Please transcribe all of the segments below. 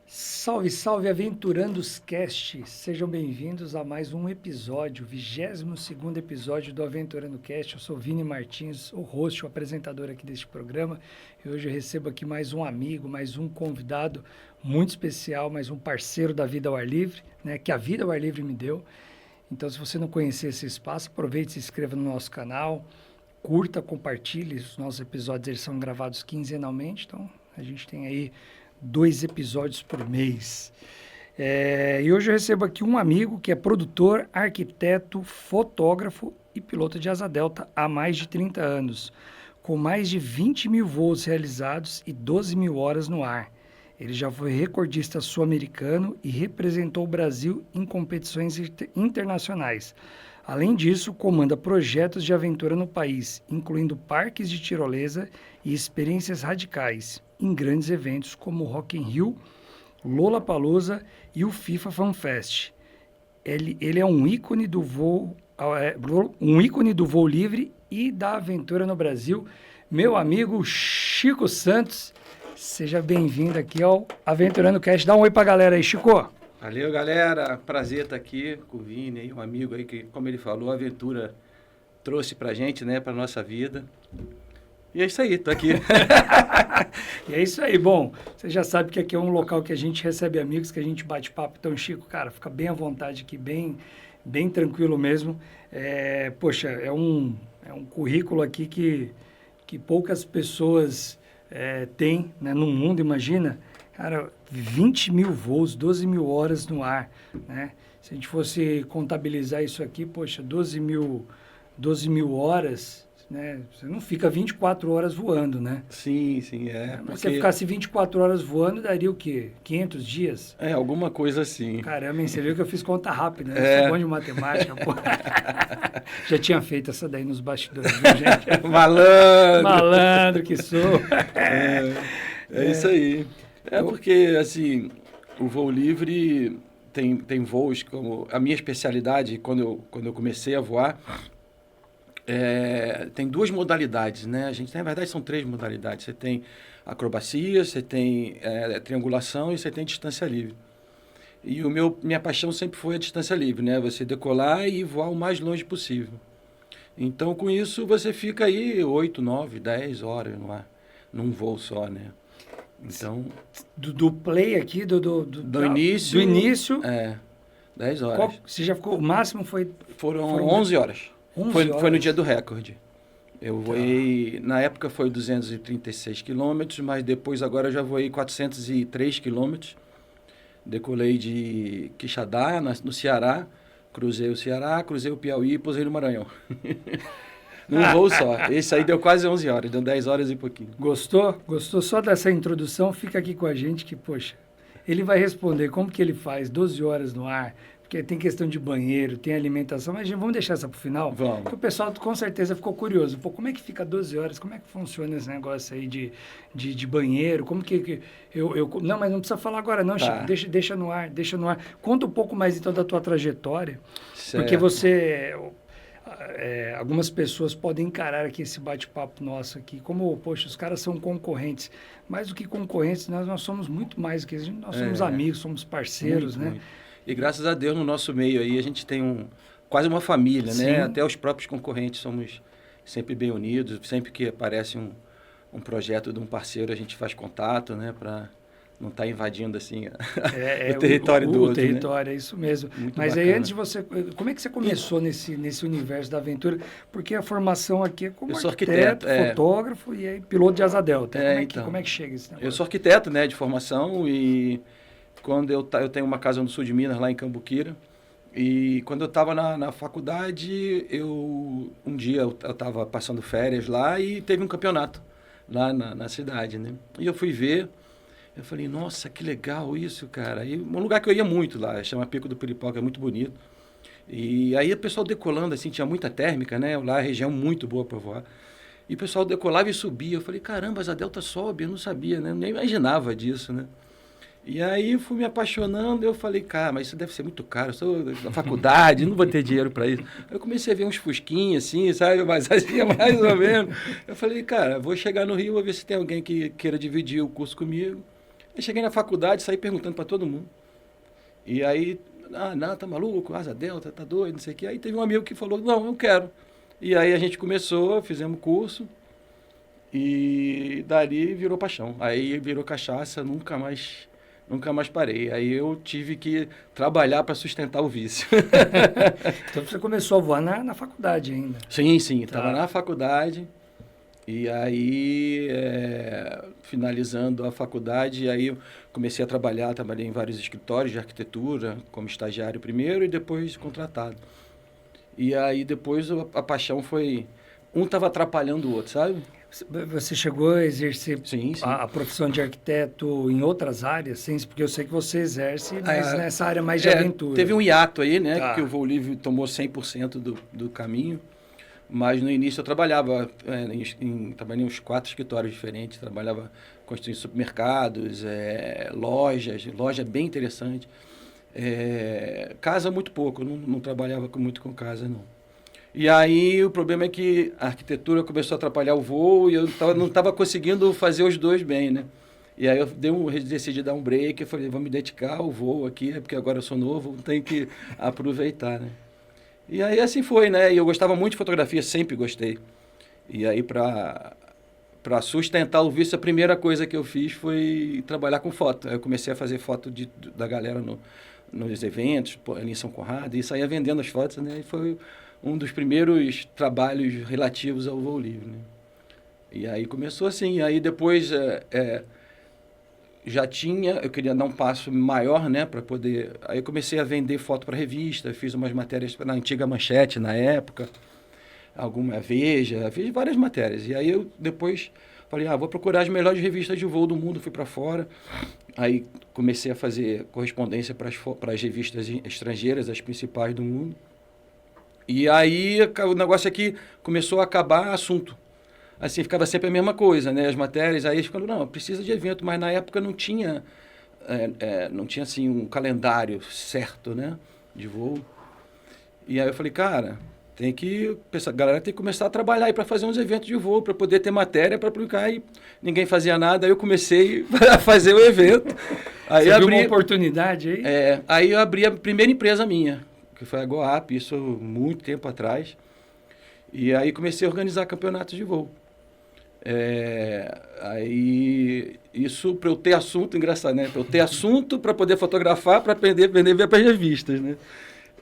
Salve, salve, Aventurandos Cast! Sejam bem-vindos a mais um episódio, 22º episódio do Aventurando Cast. Eu sou Vini Martins, o host, o apresentador aqui deste programa. E hoje eu recebo aqui mais um amigo, mais um convidado muito especial, mais um parceiro da Vida ao Ar Livre, né, que a Vida ao Ar Livre me deu. Então, se você não conhecer esse espaço, aproveite e se inscreva no nosso canal, curta, compartilhe. Os nossos episódios eles são gravados quinzenalmente, então a gente tem aí 2 episódios por mês. E hoje eu recebo aqui um amigo que é produtor, arquiteto, fotógrafo e piloto de asa delta há mais de 30 anos, com mais de 20 mil voos realizados e 12 mil horas no ar. Ele já foi recordista sul-americano e representou o Brasil em competições internacionais. Além disso, comanda projetos de aventura no país, incluindo parques de tirolesa e experiências radicais em grandes eventos como o Rock in Rio, Lollapalooza e o FIFA Fan Fest. Ele é um ícone do voo livre e da aventura no Brasil. Meu amigo Chico Santos, seja bem-vindo aqui ao Aventurando Cast. Dá um oi pra galera aí, Chico. Valeu, galera. Prazer estar aqui com o Vini, aí, um amigo aí que, como ele falou, a aventura trouxe pra gente, né, pra nossa vida. E é isso aí, tô aqui. E é isso aí. Bom, você já sabe que aqui é um local que a gente recebe amigos, que a gente bate papo. Então, Chico, cara, fica bem à vontade aqui, bem tranquilo mesmo. Poxa, é um currículo aqui que poucas pessoas têm, né, no mundo, imagina. Cara, 20 mil voos, 12 mil horas no ar, né? Se a gente fosse contabilizar isso aqui, poxa, 12 mil horas, né? Você não fica 24 horas voando, né? Sim, Mas se você ficasse 24 horas voando, daria o quê? 500 dias? Alguma coisa assim. Caramba, hein? Você viu que eu fiz conta rápida, né? Sou bom de matemática, pô. Já tinha feito essa daí nos bastidores, viu, gente? Malandro! Malandro que sou. É isso aí. Porque, assim, o voo livre tem voos como... A minha especialidade, quando eu comecei a voar, tem 2 modalidades, né? Na verdade, são 3 modalidades. Você tem acrobacia, você tem triangulação e você tem distância livre. E minha paixão sempre foi a distância livre, né? Você decolar e voar o mais longe possível. Então, com isso, você fica aí 8, 9, 10 horas no ar, num voo só, né? Então, do play aqui, do início... Do início... 10 horas. Você já ficou... O máximo Foram 11 horas. 11 foi horas. No dia do recorde. Eu voei... Na época foi 236 quilômetros, mas depois agora eu já voei 403 quilômetros. Decolei de Quixadá, no Ceará. Cruzei o Ceará, cruzei o Piauí e pousei no Maranhão. Num voo só. Esse aí deu quase 11 horas, deu 10 horas e pouquinho. Gostou? Gostou só dessa introdução? Fica aqui com a gente que, poxa, ele vai responder como que ele faz 12 horas no ar, porque tem questão de banheiro, tem alimentação, mas vamos deixar essa para o final? Vamos. Porque o pessoal com certeza ficou curioso. Pô, como é que fica 12 horas? Como é que funciona esse negócio aí de banheiro? Como que Não, mas não precisa falar agora não, Tá. Chico. Deixa no ar, deixa no ar. Conta um pouco mais então da tua trajetória, Certo. porque você... algumas pessoas podem encarar aqui esse bate-papo nosso aqui como, poxa, os caras são concorrentes. Mais do que concorrentes, nós somos muito mais do que isso. Nós somos amigos, somos parceiros, Muito, né? muito. E graças a Deus, no nosso meio aí, a gente tem quase uma família, Sim. né? Até os próprios concorrentes somos sempre bem unidos. Sempre que aparece um projeto de um parceiro, a gente faz contato, né? Para não estar invadindo, assim, o território do outro, O território, é isso mesmo. Muito Mas bacana. aí, antes de você... Como é que você começou nesse universo da aventura? Porque a formação aqui é como Eu sou arquiteto, fotógrafo e aí piloto de asa delta. Como é que chega esse negócio? Eu sou arquiteto, né, de formação, e quando eu tenho uma casa no sul de Minas, lá em Cambuquira, e quando eu estava na faculdade, um dia eu estava passando férias lá e teve um campeonato lá na cidade, né? E eu fui ver, eu falei, nossa, que legal isso, cara. E um lugar que eu ia muito lá, chama Pico do Piripoca, é muito bonito. E aí o pessoal decolando, assim, tinha muita térmica, né? Lá a região muito boa para voar. E o pessoal decolava e subia. Eu falei, caramba, a delta sobe, eu não sabia, né? Eu nem imaginava disso, né? E aí fui me apaixonando, eu falei, cara, mas isso deve ser muito caro, eu sou da faculdade, não vou ter dinheiro para isso. Aí eu comecei a ver uns fusquinhas assim, sabe, mas assim, mais ou menos. Eu falei, cara, vou chegar no Rio, vou ver se tem alguém que queira dividir o curso comigo. Eu cheguei na faculdade, saí perguntando para todo mundo. E aí, não, tá maluco, asa delta, tá doido, não sei o quê. Aí teve um amigo que falou, não, eu quero. E aí a gente começou, fizemos curso e dali virou paixão. Aí virou cachaça, nunca mais parei. Aí eu tive que trabalhar para sustentar o vício. Então você começou a voar na faculdade ainda. Sim, estava na faculdade. E aí, finalizando a faculdade, aí eu comecei a trabalhei em vários escritórios de arquitetura, como estagiário primeiro e depois contratado. E aí depois a paixão foi... Um estava atrapalhando o outro, sabe? Você chegou a exercer Sim. a profissão de arquiteto em outras áreas, sim? Porque eu sei que você exerce, mas nessa área mais de aventura. Teve um hiato aí, né? Que o voo livre tomou 100% do caminho. Mas no início eu trabalhava, trabalhei em uns 4 escritórios diferentes, trabalhava construindo supermercados, loja bem interessante. Casa muito pouco, eu não trabalhava muito com casa, não. E aí o problema é que a arquitetura começou a atrapalhar o voo e eu não estava conseguindo fazer os dois bem, né? E aí eu decidi dar um break, eu falei, vou me dedicar ao voo aqui, porque agora eu sou novo, tenho que aproveitar, né? E aí assim foi, né? E eu gostava muito de fotografia, sempre gostei. E aí para sustentar o vício, a primeira coisa que eu fiz foi trabalhar com foto. Aí eu comecei a fazer foto da galera nos eventos, ali em São Conrado, e saía vendendo as fotos, né? E foi um dos primeiros trabalhos relativos ao voo livre, né? E aí começou assim, aí depois eu queria dar um passo maior, né, para poder... Aí eu comecei a vender foto para revista, fiz umas matérias na antiga Manchete, na época, alguma Veja, fiz várias matérias. E aí eu depois falei, vou procurar as melhores revistas de voo do mundo, fui para fora. Aí comecei a fazer correspondência para as revistas estrangeiras, as principais do mundo. E aí o negócio aqui começou a acabar assunto. Assim, ficava sempre a mesma coisa, né? As matérias, aí eles falaram, não, precisa de evento, mas na época não tinha assim, um calendário certo, né? De voo. E aí eu falei, cara, a galera tem que começar a trabalhar aí para fazer uns eventos de voo, para poder ter matéria para publicar, e ninguém fazia nada, aí eu comecei a fazer o evento. Aí Você viu uma oportunidade aí? Aí eu abri a primeira empresa minha, que foi a GoApp, isso muito tempo atrás. E aí comecei a organizar campeonatos de voo. Aí isso para eu ter assunto, engraçado, né? Para eu ter assunto para poder fotografar, para vender para as revistas, né?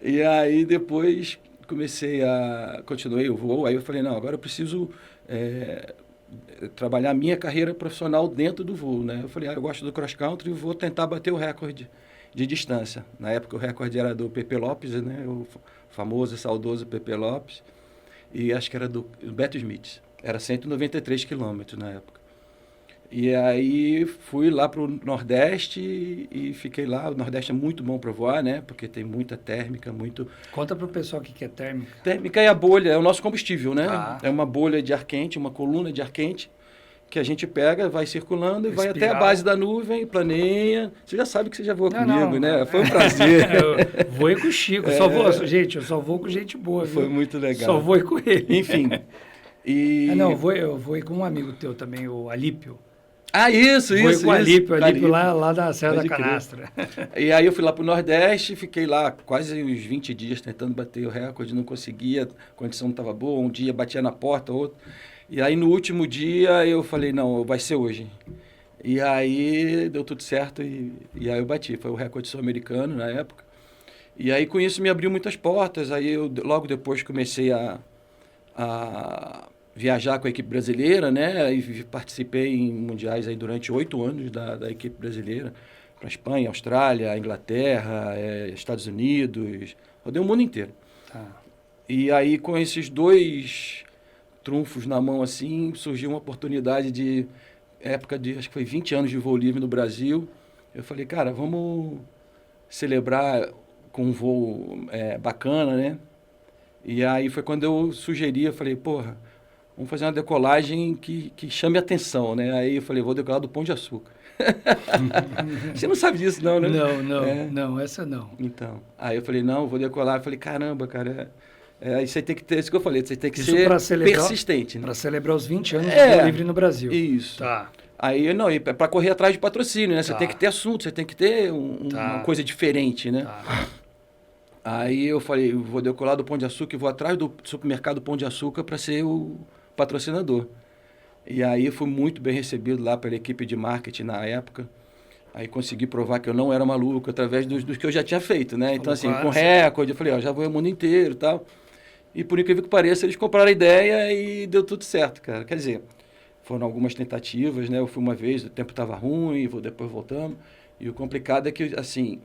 E aí depois continuei o voo, aí eu falei, não, agora eu preciso trabalhar a minha carreira profissional dentro do voo, né? Eu falei, eu gosto do cross country e vou tentar bater o recorde de distância. Na época o recorde era do Pepe Lopes, né? O famoso e saudoso Pepe Lopes, e acho que era do Beto Smith. Era 193 quilômetros na época. E aí fui lá para o Nordeste e fiquei lá. O Nordeste é muito bom para voar, né? Porque tem muita térmica, muito... Conta para o pessoal o que é térmica. Térmica é a bolha, é o nosso combustível, né? Ah. É uma bolha de ar quente, uma coluna de ar quente, que a gente pega, vai circulando e vai até a Espiral. base da nuvem, planeia. Você já sabe que você já voou comigo, né? Foi um prazer. Eu voei com o Chico. Gente, eu só vou com gente boa, viu? Foi muito legal. Só voei com ele. Enfim. Eu voei com um amigo teu também, o Alípio. Isso. Voei com o Alípio lá da Serra da Canastra. E aí eu fui lá para o Nordeste, fiquei lá quase uns 20 dias tentando bater o recorde, não conseguia, a condição não estava boa, um dia batia na porta, outro. E aí no último dia eu falei, não, vai ser hoje. E aí deu tudo certo e aí eu bati, foi o recorde sul-americano na época. E aí com isso me abriu muitas portas, aí eu logo depois comecei a viajar com a equipe brasileira, né? E participei em mundiais aí durante 8 anos da equipe brasileira, para Espanha, Austrália, Inglaterra, Estados Unidos, rodei o mundo inteiro. Tá. E aí com esses 2 trunfos na mão assim, surgiu uma oportunidade de época de, acho que foi 20 anos de voo livre no Brasil. Eu falei, cara, vamos celebrar com um voo bacana, né? E aí foi quando eu sugeri, eu falei, porra, vamos fazer uma decolagem que chame atenção, né? Aí eu falei, vou decolar do Pão de Açúcar. Você não sabe disso não, né? Não, essa não. Então, aí eu falei, não, vou decolar. Eu falei, caramba, cara, aí você tem que ter, isso que eu falei, você tem que Isso ser persistente. Né? Para celebrar os 20 anos de voo livre no Brasil. Isso. Tá. Aí, não, para correr atrás de patrocínio, né? Você Tá. tem que ter assunto, você tem que ter Tá. uma coisa diferente, né? Tá. Aí eu falei, eu vou decolar do Pão de Açúcar e vou atrás do supermercado Pão de Açúcar para ser o patrocinador. E aí fui muito bem recebido lá pela equipe de marketing na época. Aí consegui provar que eu não era maluco através dos que eu já tinha feito, né? Então, assim, com recorde, eu falei, ó, já vou o mundo inteiro e tal. E por incrível que pareça, eles compraram a ideia e deu tudo certo, cara. Quer dizer, foram algumas tentativas, né? Eu fui uma vez, o tempo estava ruim, depois voltamos. E o complicado é que, assim,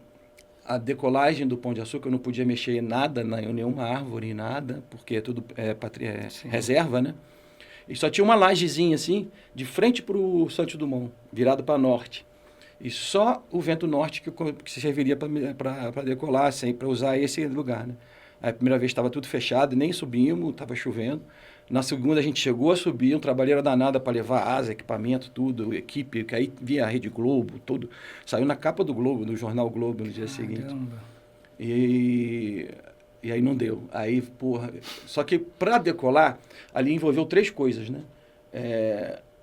a decolagem do Pão de Açúcar eu não podia mexer em nada, em nenhuma árvore, em nada, porque é tudo reserva, né? E só tinha uma lajezinha, assim, de frente para o Santos Dumont, virado para norte. E só o vento norte que se serviria para decolar, assim, para usar esse lugar, né? A primeira vez estava tudo fechado, nem subimos, estava chovendo. Na segunda a gente chegou a subir, um trabalheiro danado para levar asa, equipamento, tudo, equipe, que aí via a Rede Globo, tudo. Saiu na capa do Globo, do jornal Globo no dia seguinte. E aí não deu. Aí, porra... Só que para decolar, ali envolveu 3 coisas, né?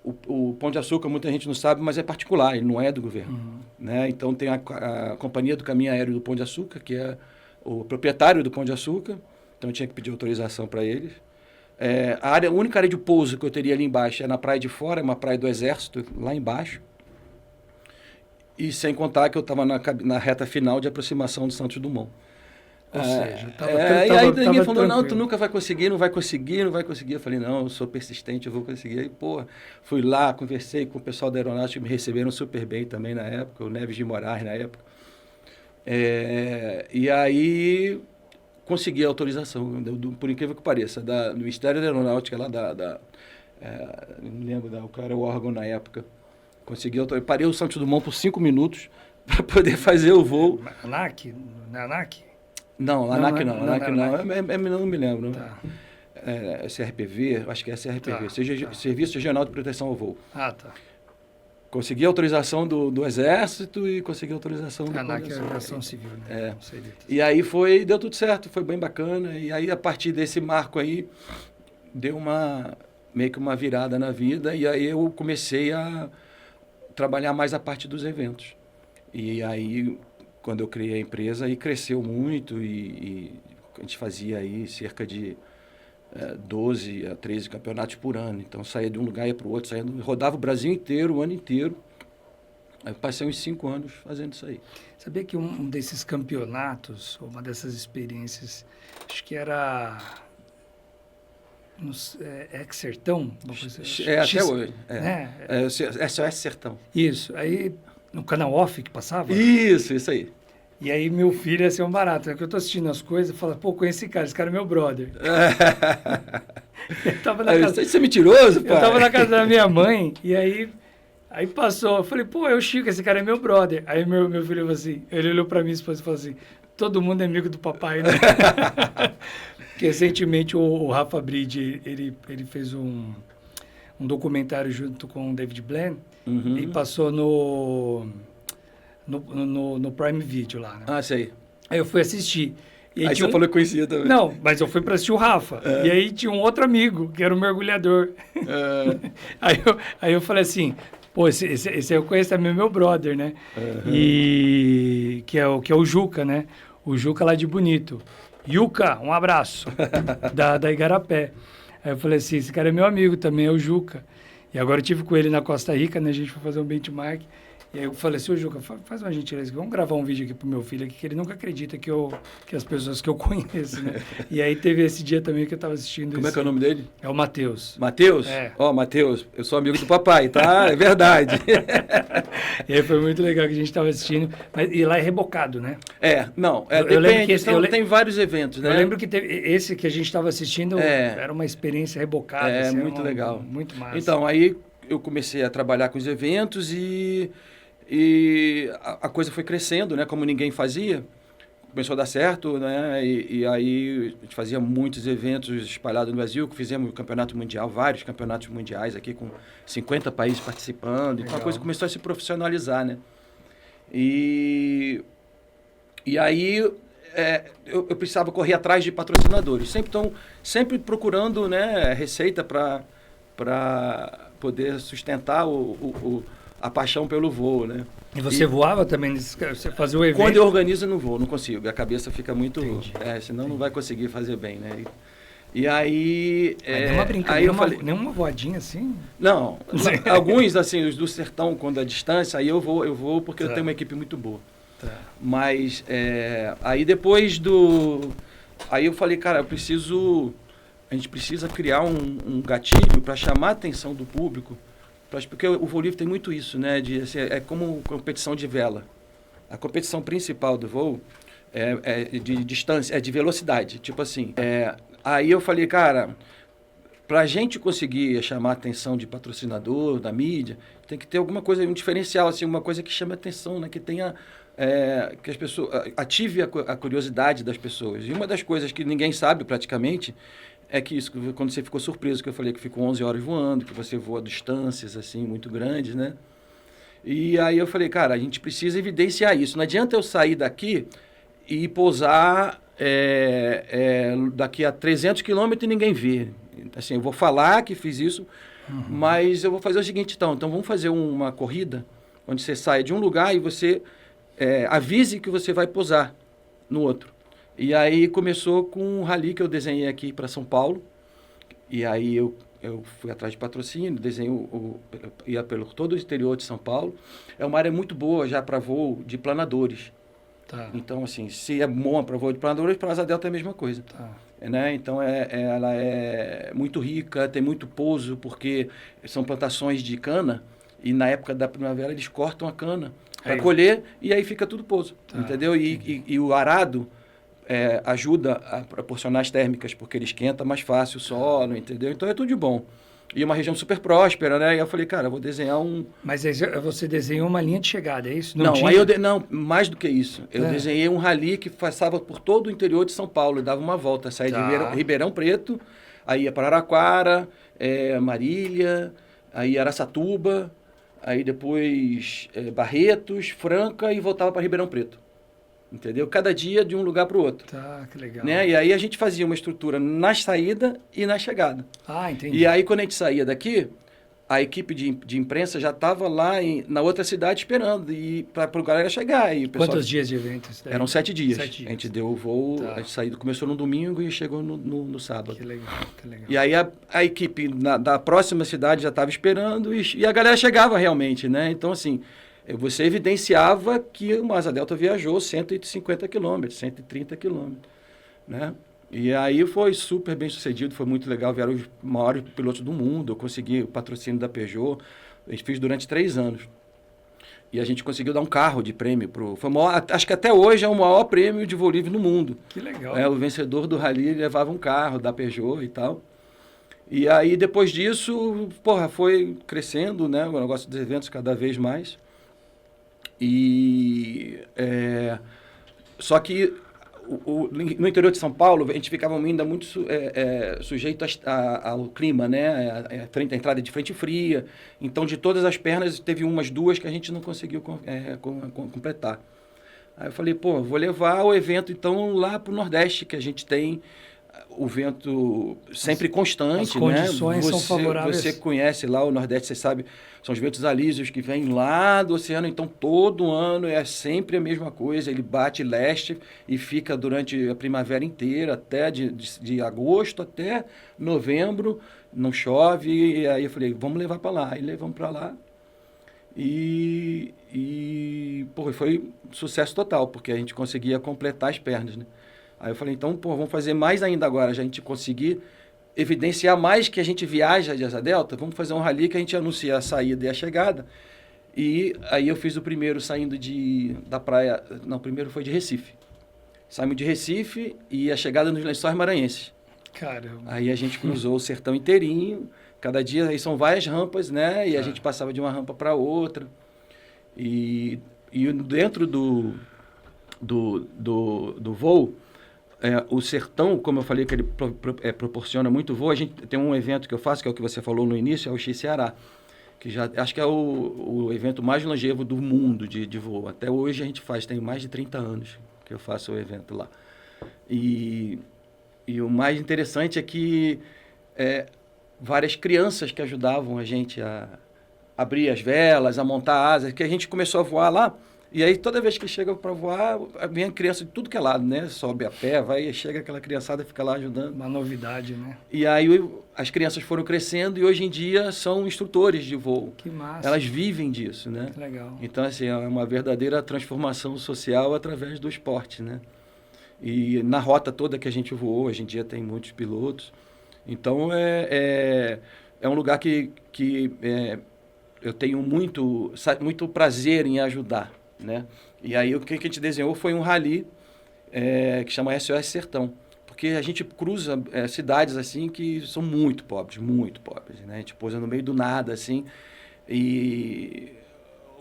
O Pão de Açúcar, muita gente não sabe, mas é particular, ele não é do governo. Né? Então tem a Companhia do Caminho Aéreo do Pão de Açúcar, que é o proprietário do Pão de Açúcar, então eu tinha que pedir autorização para eles. A única área de pouso que eu teria ali embaixo é na praia de fora, é uma praia do Exército, lá embaixo. E sem contar que eu estava na reta final de aproximação do Santos Dumont. Ou seja, e aí ninguém falou, não, tu nunca vai conseguir, não vai conseguir, não vai conseguir. Eu falei, não, eu sou persistente, eu vou conseguir. Aí, pô, fui lá, conversei com o pessoal da aeronáutica, que me receberam super bem também na época, o Neves de Moraes na época. E aí consegui a autorização, por incrível que pareça, do Ministério da Aeronáutica, lá não me lembro, qual era o órgão na época. Consegui autorização. Parei o Santos Dumont por 5 minutos para poder fazer o voo. ANAC? Não é ANAC? Não, ANAC não. ANAC não. Não me lembro. Tá. CRPV, acho que é CRPV, Tá. Serviço Regional de Proteção ao Voo. Ah, tá. Consegui autorização do Exército e consegui autorização do ANAC é a aviação civil, né? E aí deu tudo certo, foi bem bacana. E aí, a partir desse marco aí, deu meio que uma virada na vida. E aí eu comecei a trabalhar mais a parte dos eventos. E aí, quando eu criei a empresa, aí cresceu muito e a gente fazia aí cerca de 12 a 13 campeonatos por ano. Então, saía de um lugar e ia para o outro, rodava o Brasil inteiro, o ano inteiro. Aí eu passei uns 5 anos fazendo isso aí. Sabia que um desses campeonatos, uma dessas experiências, acho que era Sertão? Até hoje. SOS Sertão. Isso. Aí, no canal Off que passava? Isso aí. E aí meu filho ia ser um barato, né? Que eu tô assistindo as coisas e falo, pô, conheci esse cara é meu brother. Isso é mentiroso, pai? Eu tava na casa da minha mãe e aí passou, eu falei, pô, é o Chico, esse cara é meu brother. Aí meu filho falou assim, ele olhou pra mim e falou assim, todo mundo é amigo do papai, né? Porque recentemente o Rafa Bride, ele fez um documentário junto com o David Blaine e passou no Prime Video lá, né? Ah, sei. Aí eu fui assistir. E aí você falou que conhecia também. Não, mas eu fui para assistir o Rafa. E aí tinha um outro amigo, que era um mergulhador. Aí eu falei assim, pô, esse aí eu conheço também, meu brother, né? E que é o Juca, né? O Juca lá de Bonito. Juca, um abraço, da Igarapé. Aí eu falei assim, esse cara é meu amigo também, é o Juca. E agora eu estive com ele na Costa Rica, né? A gente foi fazer um benchmark. E aí eu falei assim, ô Juca, faz uma gentileza, vamos gravar um vídeo aqui pro meu filho aqui, que ele nunca acredita que as pessoas que eu conheço, né? E aí teve esse dia também que eu tava assistindo. Como é que é o nome dele? É o Matheus. Matheus? Matheus, eu sou amigo do papai, tá? É verdade. E aí foi muito legal que a gente tava assistindo. E lá é rebocado, né? Eu lembro que tem vários eventos, né? Eu lembro que esse que a gente tava assistindo era uma experiência rebocada. Assim, muito legal. Muito massa. Então, aí eu comecei a trabalhar com os eventos e a coisa foi crescendo, né? Como ninguém fazia, começou a dar certo, né? E aí a gente fazia muitos eventos espalhados no Brasil, que fizemos o campeonato mundial, vários campeonatos mundiais aqui com 50 países participando. Legal. Então a coisa começou a se profissionalizar, né? E aí eu precisava correr atrás de patrocinadores. Sempre procurando, né, receita para poder sustentar a paixão pelo voo, né? E você voava também? Você fazia o evento? Quando eu organizo, eu não vou, não consigo. A cabeça fica muito... senão não vai conseguir fazer bem, né? E aí... Nenhuma brincadeira, aí eu falei, nenhuma voadinha assim? Não, alguns, assim, os do sertão, quando a distância, aí eu vou porque eu tenho uma equipe muito boa. Mas, aí depois aí eu falei, cara, a gente precisa criar um gatilho para chamar a atenção do público, porque o voo livre tem muito isso, né? Assim, é como competição de vela. A competição principal do voo é de distância, é de velocidade. Tipo assim, aí eu falei, cara, para a gente conseguir chamar a atenção de patrocinador, da mídia, tem que ter alguma coisa, um diferencial, assim, uma coisa que chame a atenção, né? Que tenha... que as pessoas ative a curiosidade das pessoas. E uma das coisas que ninguém sabe praticamente é que isso, quando você ficou surpreso, que eu falei que ficou 11 horas voando, que você voa distâncias assim muito grandes, né? E aí eu falei, cara, a gente precisa evidenciar isso. Não adianta eu sair daqui e pousar daqui a 300 quilômetros e ninguém vê. Assim, eu vou falar que fiz isso, mas eu vou fazer o seguinte, então vamos fazer uma corrida onde você sai de um lugar e você avise que você vai pousar no outro. E aí começou com um rally que eu desenhei aqui para São Paulo. E aí eu fui atrás de patrocínio, desenhei ia pelo todo o interior de São Paulo. É uma área muito boa já para voo de planadores. Tá. Então, assim, se é bom para voo de planadores, para a Asa Delta é a mesma coisa. Tá. Né? Então, ela é muito rica, tem muito pouso, porque são plantações de cana. E na época da primavera eles cortam a cana para colher e aí fica tudo pouso. Tá. Entendeu? E o arado ajuda a proporcionar as térmicas, porque ele esquenta mais fácil o solo, entendeu? Então é tudo de bom. E uma região super próspera, né? E eu falei, cara, eu vou desenhar um... Mas aí você desenhou uma linha de chegada, é isso? Não, não, mais do que isso. Eu desenhei um rally que passava por todo o interior de São Paulo, e dava uma volta, saía de Ribeirão Preto, aí ia para Araraquara, Marília, aí Araçatuba, aí depois Barretos, Franca e voltava para Ribeirão Preto. Entendeu? Cada dia de um lugar para o outro. Tá, que legal. Né? E aí a gente fazia uma estrutura na saída e na chegada. Ah, entendi. E aí quando a gente saía daqui, a equipe de imprensa já estava lá na outra cidade esperando para a galera chegar. E o pessoal, quantos dias de evento? Eram 7 dias. 7 dias. A gente deu o voo, a gente saiu, começou no domingo e chegou no sábado. Que legal, que legal. E aí a equipe da próxima cidade já estava esperando e a galera chegava realmente, né? Então, assim... Você evidenciava que o Asa Delta viajou 150 quilômetros, 130 quilômetros, né? E aí foi super bem sucedido, foi muito legal, vieram os maiores pilotos do mundo, eu consegui o patrocínio da Peugeot, a gente fez durante 3 anos. E a gente conseguiu dar um carro de prêmio acho que até hoje é o maior prêmio de voo livre no mundo. Que legal. O vencedor do rally levava um carro da Peugeot e tal. E aí depois disso, foi crescendo, né, o negócio dos eventos cada vez mais. Só que no interior de São Paulo, a gente ficava ainda muito sujeito ao clima, né? A entrada de frente fria. Então, de todas as pernas, teve duas que a gente não conseguiu completar. Aí eu falei, vou levar o evento, então, lá para o Nordeste, que a gente tem o vento sempre constante, as condições são favoráveis. Você conhece lá o Nordeste, você sabe, são os ventos alísios que vêm lá do oceano, então todo ano é sempre a mesma coisa, ele bate leste e fica durante a primavera inteira, até de agosto até novembro, não chove, e aí eu falei, vamos levar para lá, aí levamos para lá, e foi sucesso total, porque a gente conseguia completar as pernas, né? Aí eu falei, então, vamos fazer mais ainda agora, já a gente conseguir evidenciar mais que a gente viaja de Asa Delta, vamos fazer um rally que a gente anuncia a saída e a chegada. E aí eu fiz o primeiro saindo da praia, não, o primeiro foi de Recife. Saímos de Recife e a chegada nos Lençóis Maranhenses. Caramba. Aí a gente cruzou o sertão inteirinho, cada dia, aí são várias rampas, né? E a gente passava de uma rampa para outra. E dentro do voo, o sertão, como eu falei que ele proporciona muito voo, a gente tem um evento que eu faço, que é o que você falou no início, é o X-Ceará, que já acho que é o evento mais longevo do mundo de voo. Até hoje a gente faz, tem mais de 30 anos que eu faço o evento lá. E o mais interessante é que várias crianças que ajudavam a gente a abrir as velas, a montar asas, que a gente começou a voar lá. E aí, toda vez que chega para voar, vem a criança de tudo que é lado, né? Sobe a pé, vai, chega aquela criançada, fica lá ajudando. Uma novidade, né? E aí, as crianças foram crescendo e hoje em dia são instrutores de voo. Que massa. Elas vivem disso, né? Que legal. Então, assim, é uma verdadeira transformação social através do esporte, né? E na rota toda que a gente voou, hoje em dia tem muitos pilotos. Então, é um lugar que eu tenho muito prazer em ajudar, né? E aí o que a gente desenhou foi um rally que chama SOS Sertão, porque a gente cruza cidades assim que são muito pobres, né? A gente pousa no meio do nada, assim, e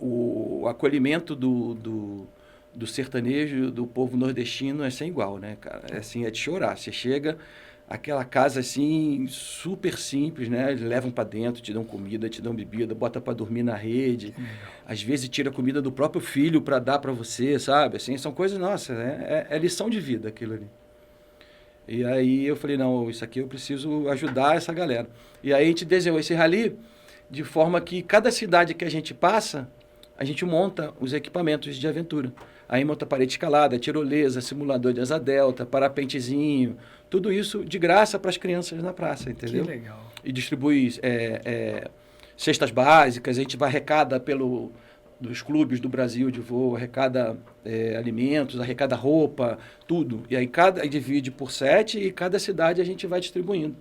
o acolhimento do sertanejo, do povo nordestino é sem igual, né, cara? É de chorar. Você chega, aquela casa assim, super simples, né? Eles levam para dentro, te dão comida, te dão bebida, bota para dormir na rede. Às vezes tira comida do próprio filho para dar para você, sabe? Assim, são coisas, nossa, é lição de vida aquilo ali. E aí eu falei, não, isso aqui eu preciso ajudar essa galera. E aí a gente desenhou esse rally de forma que cada cidade que a gente passa, a gente monta os equipamentos de aventura. Aí monta parede escalada, tirolesa, simulador de asa delta, parapentezinho, tudo isso de graça para as crianças na praça, entendeu? Que legal. E distribui cestas básicas, a gente vai arrecada dos clubes do Brasil de voo, arrecada alimentos, arrecada roupa, tudo. E aí divide por 7 e cada cidade a gente vai distribuindo.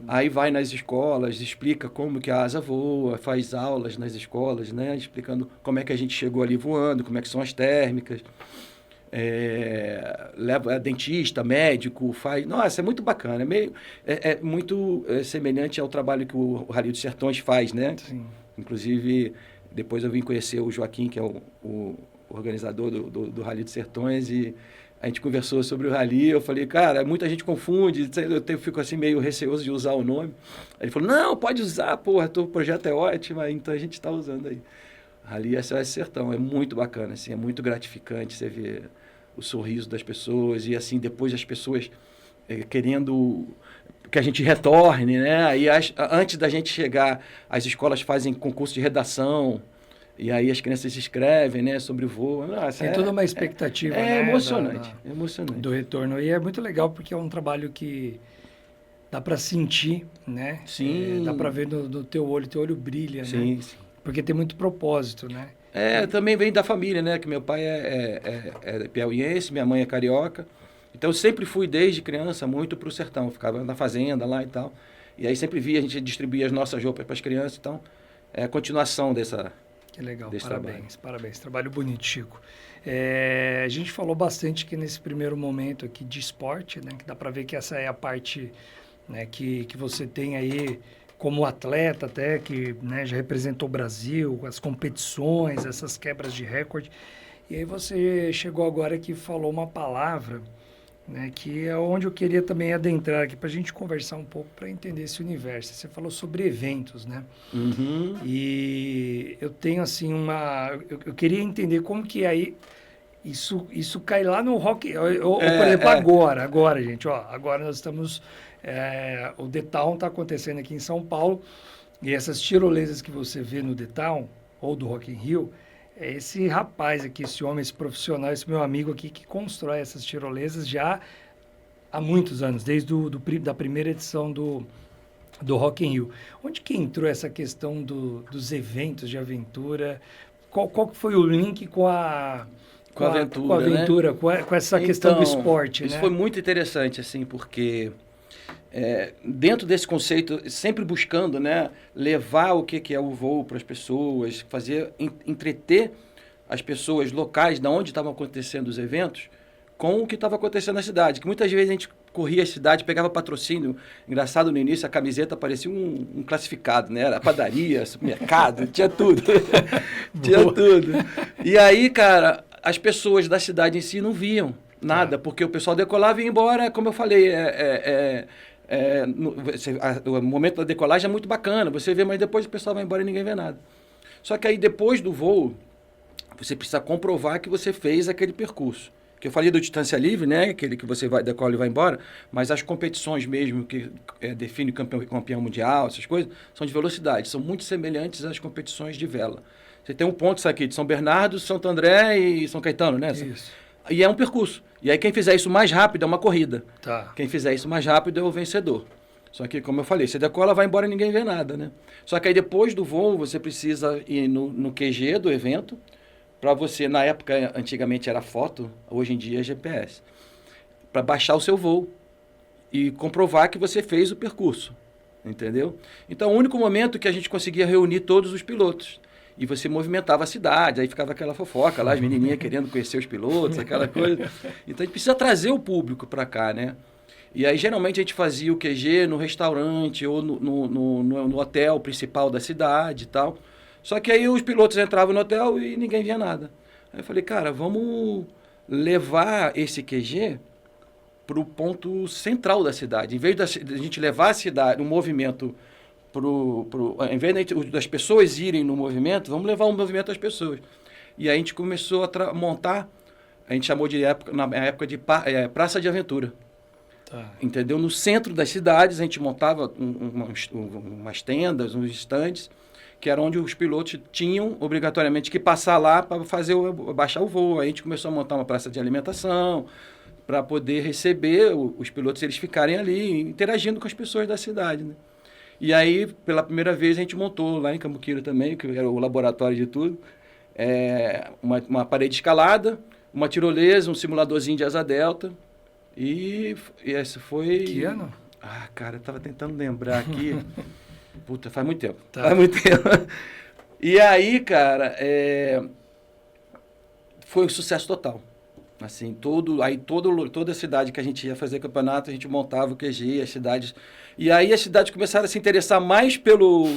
Aí vai nas escolas, explica como que a asa voa, faz aulas nas escolas, né? Explicando como é que a gente chegou ali voando, como é que são as térmicas. Leva dentista, médico, faz... Nossa, é muito bacana. É muito semelhante ao trabalho que o Rally dos Sertões faz, né? Sim. Inclusive, depois eu vim conhecer o Joaquim, que é o organizador do Rally dos Sertões, e a gente conversou sobre o Rally. Eu falei, cara, muita gente confunde, eu fico assim meio receoso de usar o nome. Aí ele falou, não, pode usar, porra, o projeto é ótimo, então a gente está usando aí. Rally SOS Sertão, é muito bacana, assim, é muito gratificante você ver o sorriso das pessoas e assim, depois as pessoas querendo que a gente retorne, né? Aí antes da gente chegar, as escolas fazem concurso de redação, e aí as crianças se inscrevem, né, sobre o voo. Nossa, tem toda uma expectativa, né? É emocionante, emocionante. Do retorno. E é muito legal porque é um trabalho que dá para sentir, né? Sim. Dá para ver no teu olho brilha, sim, né? Sim. Porque tem muito propósito, né? Também vem da família, né? Que meu pai é piauiense, minha mãe é carioca. Então eu sempre fui, desde criança, muito para o sertão. Ficava na fazenda lá e tal. E aí sempre via, a gente distribuía as nossas roupas para as crianças. Então, é a continuação dessa... Que legal, parabéns, parabéns. Trabalho bonito, Chico. A gente falou bastante aqui nesse primeiro momento aqui de esporte, né? Que dá para ver que essa é a parte, né, que você tem aí como atleta até, que, né, já representou o Brasil, as competições, essas quebras de recorde. E aí você chegou agora que falou uma palavra, né, que é onde eu queria também adentrar aqui para a gente conversar um pouco, para entender esse universo. Você falou sobre eventos, né? Uhum. E eu tenho assim eu queria entender como que aí isso cai lá no rock, por exemplo, agora, gente, ó, agora nós estamos, o The Town está acontecendo aqui em São Paulo, e essas tirolesas que você vê no The Town, ou do Rock in Rio, é esse rapaz aqui, esse homem, esse profissional, esse meu amigo aqui que constrói essas tirolesas já há muitos anos, desde da primeira edição do Rock in Rio. Onde que entrou essa questão dos eventos de aventura? Qual foi o link com a aventura, né? com essa questão do esporte, isso, né? Foi muito interessante, assim, porque dentro desse conceito, sempre buscando, né, levar o que é o voo para as pessoas, entreter as pessoas locais, de onde estavam acontecendo os eventos, com o que estava acontecendo na cidade. Que muitas vezes a gente corria a cidade, pegava patrocínio. Engraçado, no início a camiseta parecia um classificado, né? Era padaria, supermercado, tinha tudo. Tinha tudo. E aí, cara, as pessoas da cidade em si não viam nada, porque o pessoal decolava e ia embora, como eu falei, o momento da decolagem é muito bacana, você vê, mas depois o pessoal vai embora e ninguém vê nada. Só que aí depois do voo, você precisa comprovar que você fez aquele percurso. que eu falei do distância livre, né? Aquele que você vai, da qual ele vai embora, mas as competições mesmo que define campeão mundial, essas coisas, são de velocidade, são muito semelhantes às competições de vela. Você tem um ponto isso aqui de São Bernardo, Santo André e São Caetano, né? Isso. E é um percurso. E aí quem fizer isso mais rápido é uma corrida. Tá. Quem fizer isso mais rápido é o vencedor. Só que, como eu falei, você decola, vai embora e ninguém vê nada, né? Só que aí depois do voo, você precisa ir no QG do evento, para você, na época, antigamente era foto, hoje em dia é GPS, para baixar o seu voo e comprovar que você fez o percurso, entendeu? Então, o único momento que a gente conseguia reunir todos os pilotos. E você movimentava a cidade, aí ficava aquela fofoca lá, as menininhas querendo conhecer os pilotos, aquela coisa. Então, a gente precisa trazer o público para cá, né? E aí, geralmente, a gente fazia o QG no restaurante ou no hotel principal da cidade e tal. Só que aí os pilotos entravam no hotel e ninguém via nada. Aí eu falei, cara, vamos levar esse QG para o ponto central da cidade. Em vez da gente levar a cidade, o movimento, em vez das pessoas irem no movimento, vamos levar o movimento às pessoas. E aí a gente começou a montar, a gente chamou na época de Praça de Aventura. Tá. Entendeu? No centro das cidades, a gente montava umas tendas, uns estandes, que era onde os pilotos tinham obrigatoriamente que passar lá para baixar o voo. Aí a gente começou a montar uma praça de alimentação para poder receber os pilotos, eles ficarem ali interagindo com as pessoas da cidade, né? E aí, pela primeira vez, a gente montou lá em Cambuquira também, que era o laboratório de tudo, uma parede escalada, uma tirolesa, um simuladorzinho de asa delta. E esse foi... Que ano? Ah, cara, eu tava tentando lembrar aqui. Puta, faz muito tempo. Tá. Faz muito tempo. E aí, cara, foi um sucesso total. Assim, toda a cidade que a gente ia fazer campeonato, a gente montava o QG, as cidades... E aí as cidades começaram a se interessar mais pelo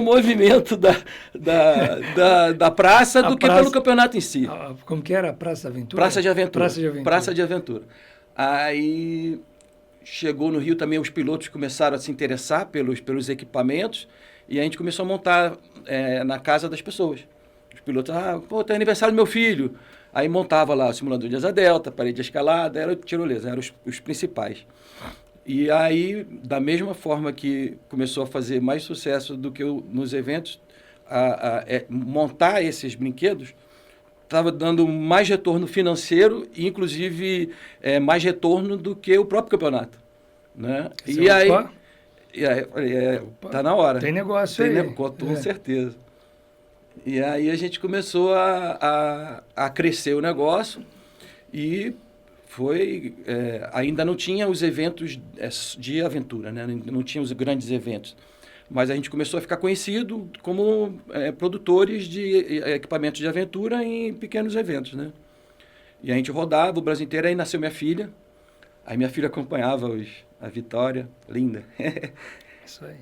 movimento da praça do que pelo campeonato em si. Como que era? Praça Aventura? Praça de Aventura. Praça de Aventura. Praça de Aventura. Aí chegou no Rio também, os pilotos começaram a se interessar pelos equipamentos e a gente começou a montar na casa das pessoas. Os pilotos, tem aniversário do meu filho. Aí montava lá o simulador de asa delta, parede de escalada, era o tirolesa, eram os principais. E aí, da mesma forma que começou a fazer mais sucesso do que nos eventos, montar esses brinquedos estava dando mais retorno financeiro e, inclusive, mais retorno do que o próprio campeonato, né? E aí, tá na hora. Tem negócio aí. Com certeza. E aí a gente começou a crescer o negócio e ainda não tinha os eventos de aventura, né? Não tinha os grandes eventos. Mas a gente começou a ficar conhecido como produtores de equipamentos de aventura em pequenos eventos, né? E a gente rodava o Brasil inteiro, aí nasceu minha filha. Aí minha filha acompanhava a Vitória, linda. Isso aí.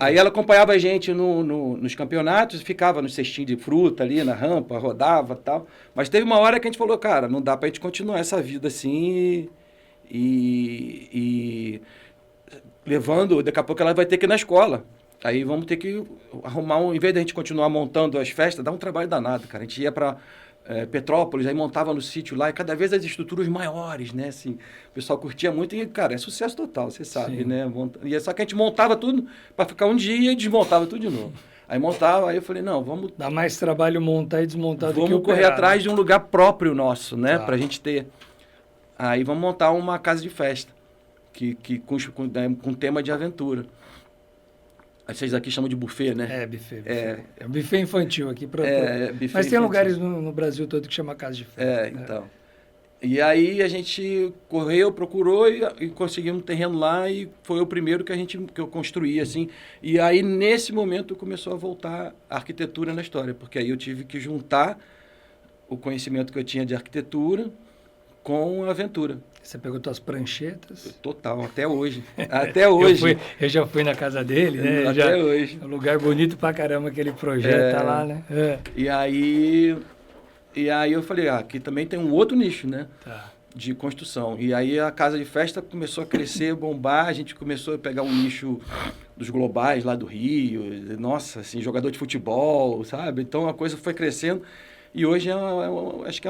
Aí ela acompanhava a gente nos campeonatos, ficava no cestinho de fruta ali na rampa, rodava e tal. Mas teve uma hora que a gente falou, cara, não dá pra gente continuar essa vida assim e levando, daqui a pouco ela vai ter que ir na escola. Aí vamos ter que arrumar em vez de a gente continuar montando as festas, dá um trabalho danado, cara. A gente ia para Petrópolis, aí montava no sítio lá, e cada vez as estruturas maiores, né? Assim, o pessoal curtia muito e, cara, é sucesso total, você sabe, né? E é só que a gente montava tudo para ficar um dia e desmontava tudo de novo. Aí montava, aí eu falei, não, vamos... Dá mais trabalho montar e desmontar do que vamos correr atrás de um lugar próprio nosso, né? Pra gente ter. Aí vamos montar uma casa de festa, com tema de aventura. Vocês aqui chamam de buffet, né? Buffet. É um buffet infantil aqui. Buffet Mas tem infantil. lugares no Brasil todo que chama casa de festa. Então. E aí a gente procurou e conseguimos um terreno lá e foi o primeiro que eu construí, assim. E aí, nesse momento, começou a voltar a arquitetura na história, porque aí eu tive que juntar o conhecimento que eu tinha de arquitetura com a aventura. Você pegou tuas pranchetas? Total, até hoje. Até hoje. Eu já fui na casa dele, né? Até hoje. É um lugar bonito pra caramba, aquele projeto lá, né? E aí eu falei, aqui também tem um outro nicho, né? Tá. De construção. E aí a casa de festa começou a crescer, bombar, a gente começou a pegar um nicho dos globais lá do Rio, nossa, assim, jogador de futebol, sabe? Então a coisa foi crescendo. E hoje acho que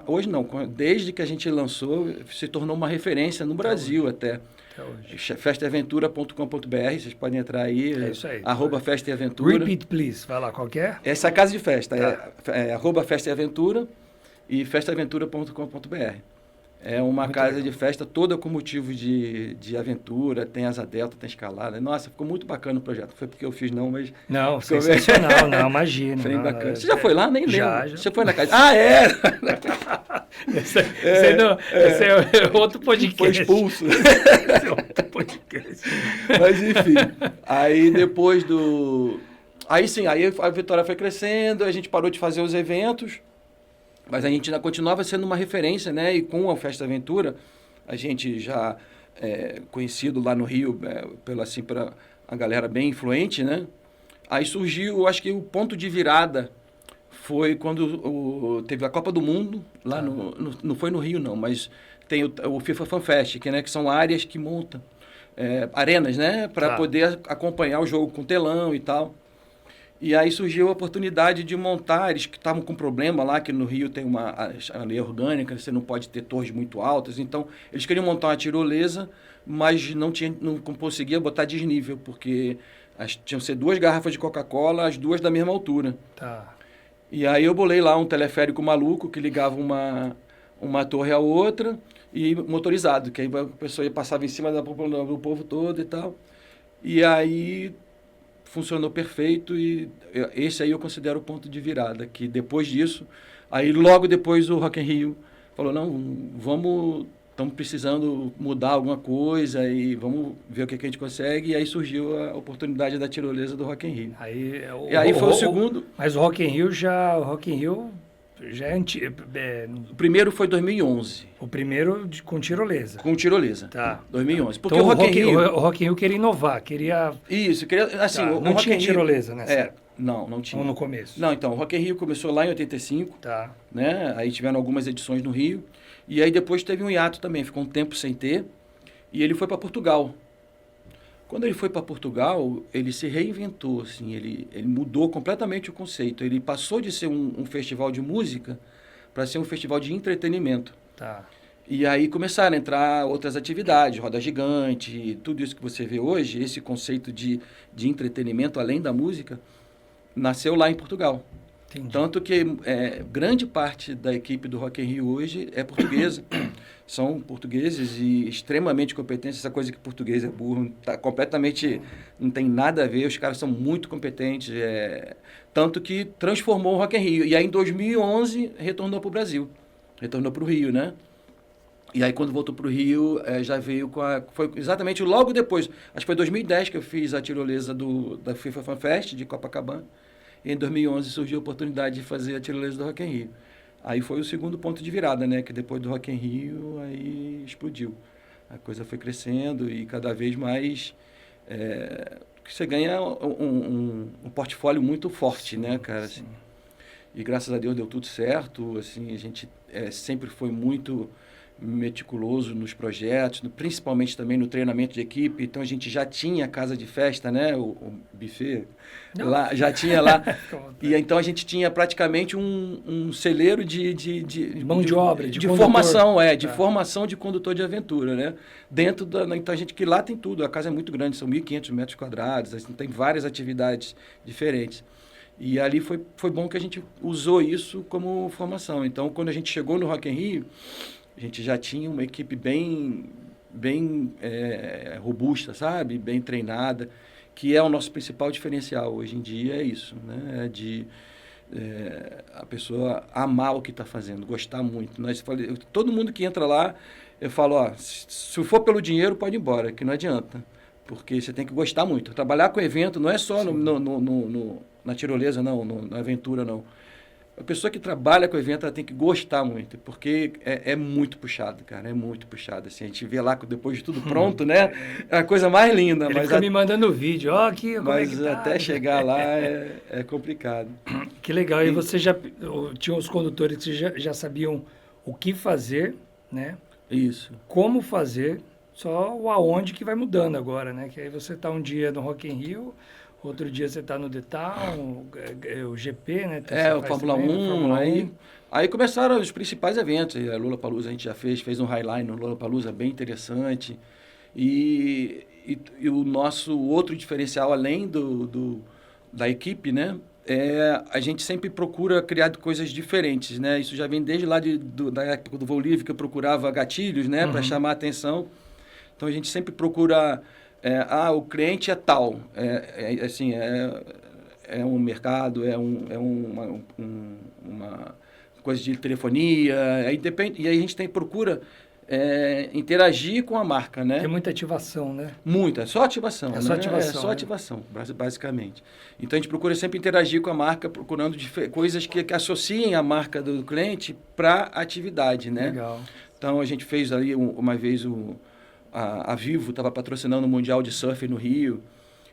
hoje não, desde que a gente lançou, se tornou uma referência no Brasil até. Até hoje. Festaeaventura.com.br, vocês podem entrar aí. É isso aí. @festaeaventura. Repeat, please. Vai lá, qual que é? Essa é a casa de festa, Tá. é @festaeaventura e festaeaventura.com.br. É uma Muito casa legal. de festa toda com motivo de aventura, tem asa delta, tem escalada. Nossa, ficou muito bacana o projeto. Não foi porque eu fiz não, mas Não, ficou sensacional, não, imagina. bem Não, bacana. Você já foi lá? Nem Já, lembro. já. Você foi na casa? Ah, é! Esse é outro podcast. Foi expulso. Esse é outro podcast. Mas enfim, aí depois do... Aí sim, aí a Vitória foi crescendo, a gente parou de fazer os eventos, mas a gente ainda continuava sendo uma referência, né? E com a Festa Aventura, a gente já conhecido lá no Rio, pela a galera bem influente, né? Aí surgiu, acho que o ponto de virada foi quando teve a Copa do Mundo, lá não foi no Rio não, mas tem o FIFA Fan Fest, que são áreas que montam arenas, né? Para poder acompanhar o jogo com telão e tal. E aí surgiu a oportunidade de montar, eles que estavam com problema lá, que no Rio tem a lei orgânica, você não pode ter torres muito altas, então eles queriam montar uma tirolesa, mas não conseguia botar desnível, porque tinham que ser 2 garrafas de Coca-Cola, as 2 da mesma altura. Tá. E aí eu bolei lá um teleférico maluco que ligava uma torre à outra e motorizado, que aí a pessoa passava em cima do povo todo e tal. E aí funcionou perfeito e esse aí eu considero o ponto de virada, que depois disso, aí logo depois o Rock in Rio falou, não, estamos precisando mudar alguma coisa e vamos ver o que a gente consegue, e aí surgiu a oportunidade da tirolesa do Rock in Rio. E aí foi o segundo... Mas o Rock in Rio já é antigo. O primeiro foi 2011. O primeiro com tirolesa. Com tirolesa. Tá. 2011. Porque Então, o Rock in Rio... O Rock in Rio queria inovar, queria... Isso, queria... Assim, Tá, o não Rock tinha in Rio... tirolesa nessa época? Não tinha. Ou no começo? Não, então, o Rock in Rio começou lá em 85, Tá. né? Aí tiveram algumas edições no Rio. E aí depois teve um hiato também, ficou um tempo sem ter. E ele foi para Portugal. Quando ele foi para Portugal, ele se reinventou, assim, ele mudou completamente o conceito. Ele passou de ser um festival de música para ser um festival de entretenimento. Tá. E aí começaram a entrar outras atividades, roda gigante, tudo isso que você vê hoje, esse conceito de entretenimento além da música, nasceu lá em Portugal. Entendi. Tanto que grande parte da equipe do Rock in Rio hoje é portuguesa. São portugueses e extremamente competentes. Essa coisa que português é burro, tá completamente, não tem nada a ver. Os caras são muito competentes. Tanto que transformou o Rock in Rio. E aí, em 2011, retornou para o Brasil. Retornou para o Rio, né? E aí, quando voltou para o Rio, já veio foi exatamente logo depois. Acho que foi 2010 que eu fiz a tirolesa da FIFA Fan Fest de Copacabana. E em 2011 surgiu a oportunidade de fazer a tirolesa do Rock in Rio. Aí foi o segundo ponto de virada, né? Que depois do Rock in Rio, aí explodiu. A coisa foi crescendo e cada vez mais... você ganha um portfólio muito forte, né, cara? Assim. E graças a Deus deu tudo certo. Assim, a gente sempre foi muito meticuloso nos projetos, principalmente também no treinamento de equipe. Então a gente já tinha a casa de festa, né? O buffet lá, já tinha lá. E então a gente tinha praticamente um celeiro de mão de obra, de formação, de formação de condutor de aventura, né? Então a gente que lá tem tudo. A casa é muito grande, são 1.500 metros quadrados, assim, tem várias atividades diferentes. E ali foi bom que a gente usou isso como formação. Então quando a gente chegou no Rock in Rio, a gente já tinha uma equipe bem robusta, sabe? Bem treinada, que é o nosso principal diferencial hoje em dia, é isso, né? A pessoa amar o que está fazendo, gostar muito. Todo mundo que entra lá, eu falo, se for pelo dinheiro, pode ir embora, que não adianta, porque você tem que gostar muito. Trabalhar com evento não é só na tirolesa, não, na aventura, não. A pessoa que trabalha com o evento, ela tem que gostar muito, porque é muito puxado, cara, é muito puxado. Assim, a gente vê lá, depois de tudo pronto, né? É a coisa mais linda. Ele fica me mandando vídeo, aqui, como mas é que tá? Até chegar lá é complicado. Que legal, e você já tinha os condutores que já sabiam o que fazer, né? Isso. Como fazer, só o aonde que vai mudando agora, né? Que aí você tá um dia no Rock in Rio, Outro dia você está no The Town, o GP, né? Então o Fórmula 1, aí começaram os principais eventos. A Lollapalooza a gente já fez um highline no Lollapalooza bem interessante. E o nosso outro diferencial, além da equipe, né? A gente sempre procura criar coisas diferentes, né? Isso já vem desde lá da época do voo livre, que eu procurava gatilhos, né? Para chamar a atenção. Então, a gente sempre procura... o cliente é tal. Assim, é um mercado, uma coisa de telefonia. Aí depende, e aí a gente procura... interagir com a marca, né? Tem muita ativação, né? Muita, só ativação. É só ativação. É só ativação, basicamente. Então, a gente procura sempre interagir com a marca, procurando coisas que associem a marca do cliente para a atividade, né? Legal. Então, a gente fez ali uma vez a Vivo estava patrocinando o Mundial de Surf no Rio,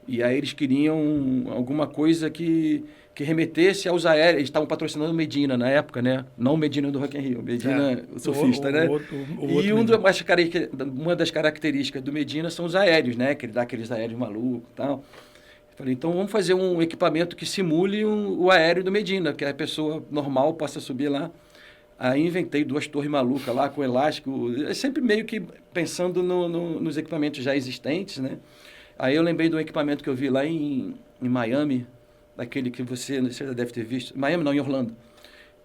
e aí eles queriam alguma coisa que remetesse aos aéreos. Eles estavam patrocinando o Medina na época, né? Não o Medina do Rock in Rio, o Medina, o surfista, né? E uma das características do Medina são os aéreos, né? Que ele dá aqueles aéreos malucos e tal. Falei, então vamos fazer um equipamento que simule o aéreo do Medina, que a pessoa normal possa subir lá. Aí inventei 2 torres malucas lá com elástico, sempre meio que pensando nos equipamentos já existentes, né? Aí eu lembrei de um equipamento que eu vi lá em Miami, daquele que você já deve ter visto. Miami não, em Orlando.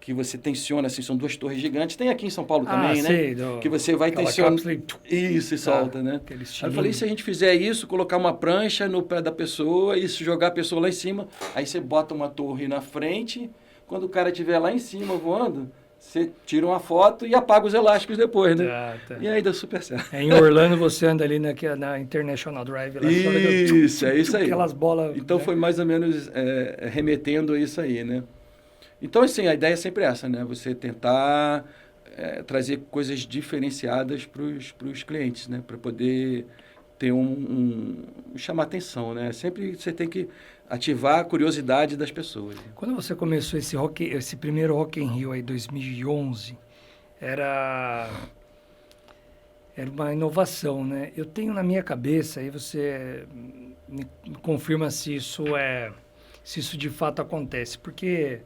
Que você tensiona, assim, são 2 torres gigantes. Tem aqui em São Paulo também, né? Sei, que você vai tensionando. Isso, e solta, né? Aí eu falei, se a gente fizer isso, colocar uma prancha no pé da pessoa e jogar a pessoa lá em cima, aí você bota uma torre na frente, quando o cara estiver lá em cima voando, você tira uma foto e apaga os elásticos depois, né? Tá. E aí dá super certo. Em Orlando você anda ali na International Drive. Lá, isso, é isso aí. Aquelas bolas... Então foi mais ou menos remetendo a isso aí, né? Então, assim, a ideia é sempre essa, né? Você tentar trazer coisas diferenciadas para os clientes, né? Para poder ter chamar atenção, né? Sempre você tem que ativar a curiosidade das pessoas. Quando você começou esse primeiro Rock in Rio aí, 2011, era uma inovação, né? Eu tenho na minha cabeça, aí você me confirma se isso de fato acontece, porque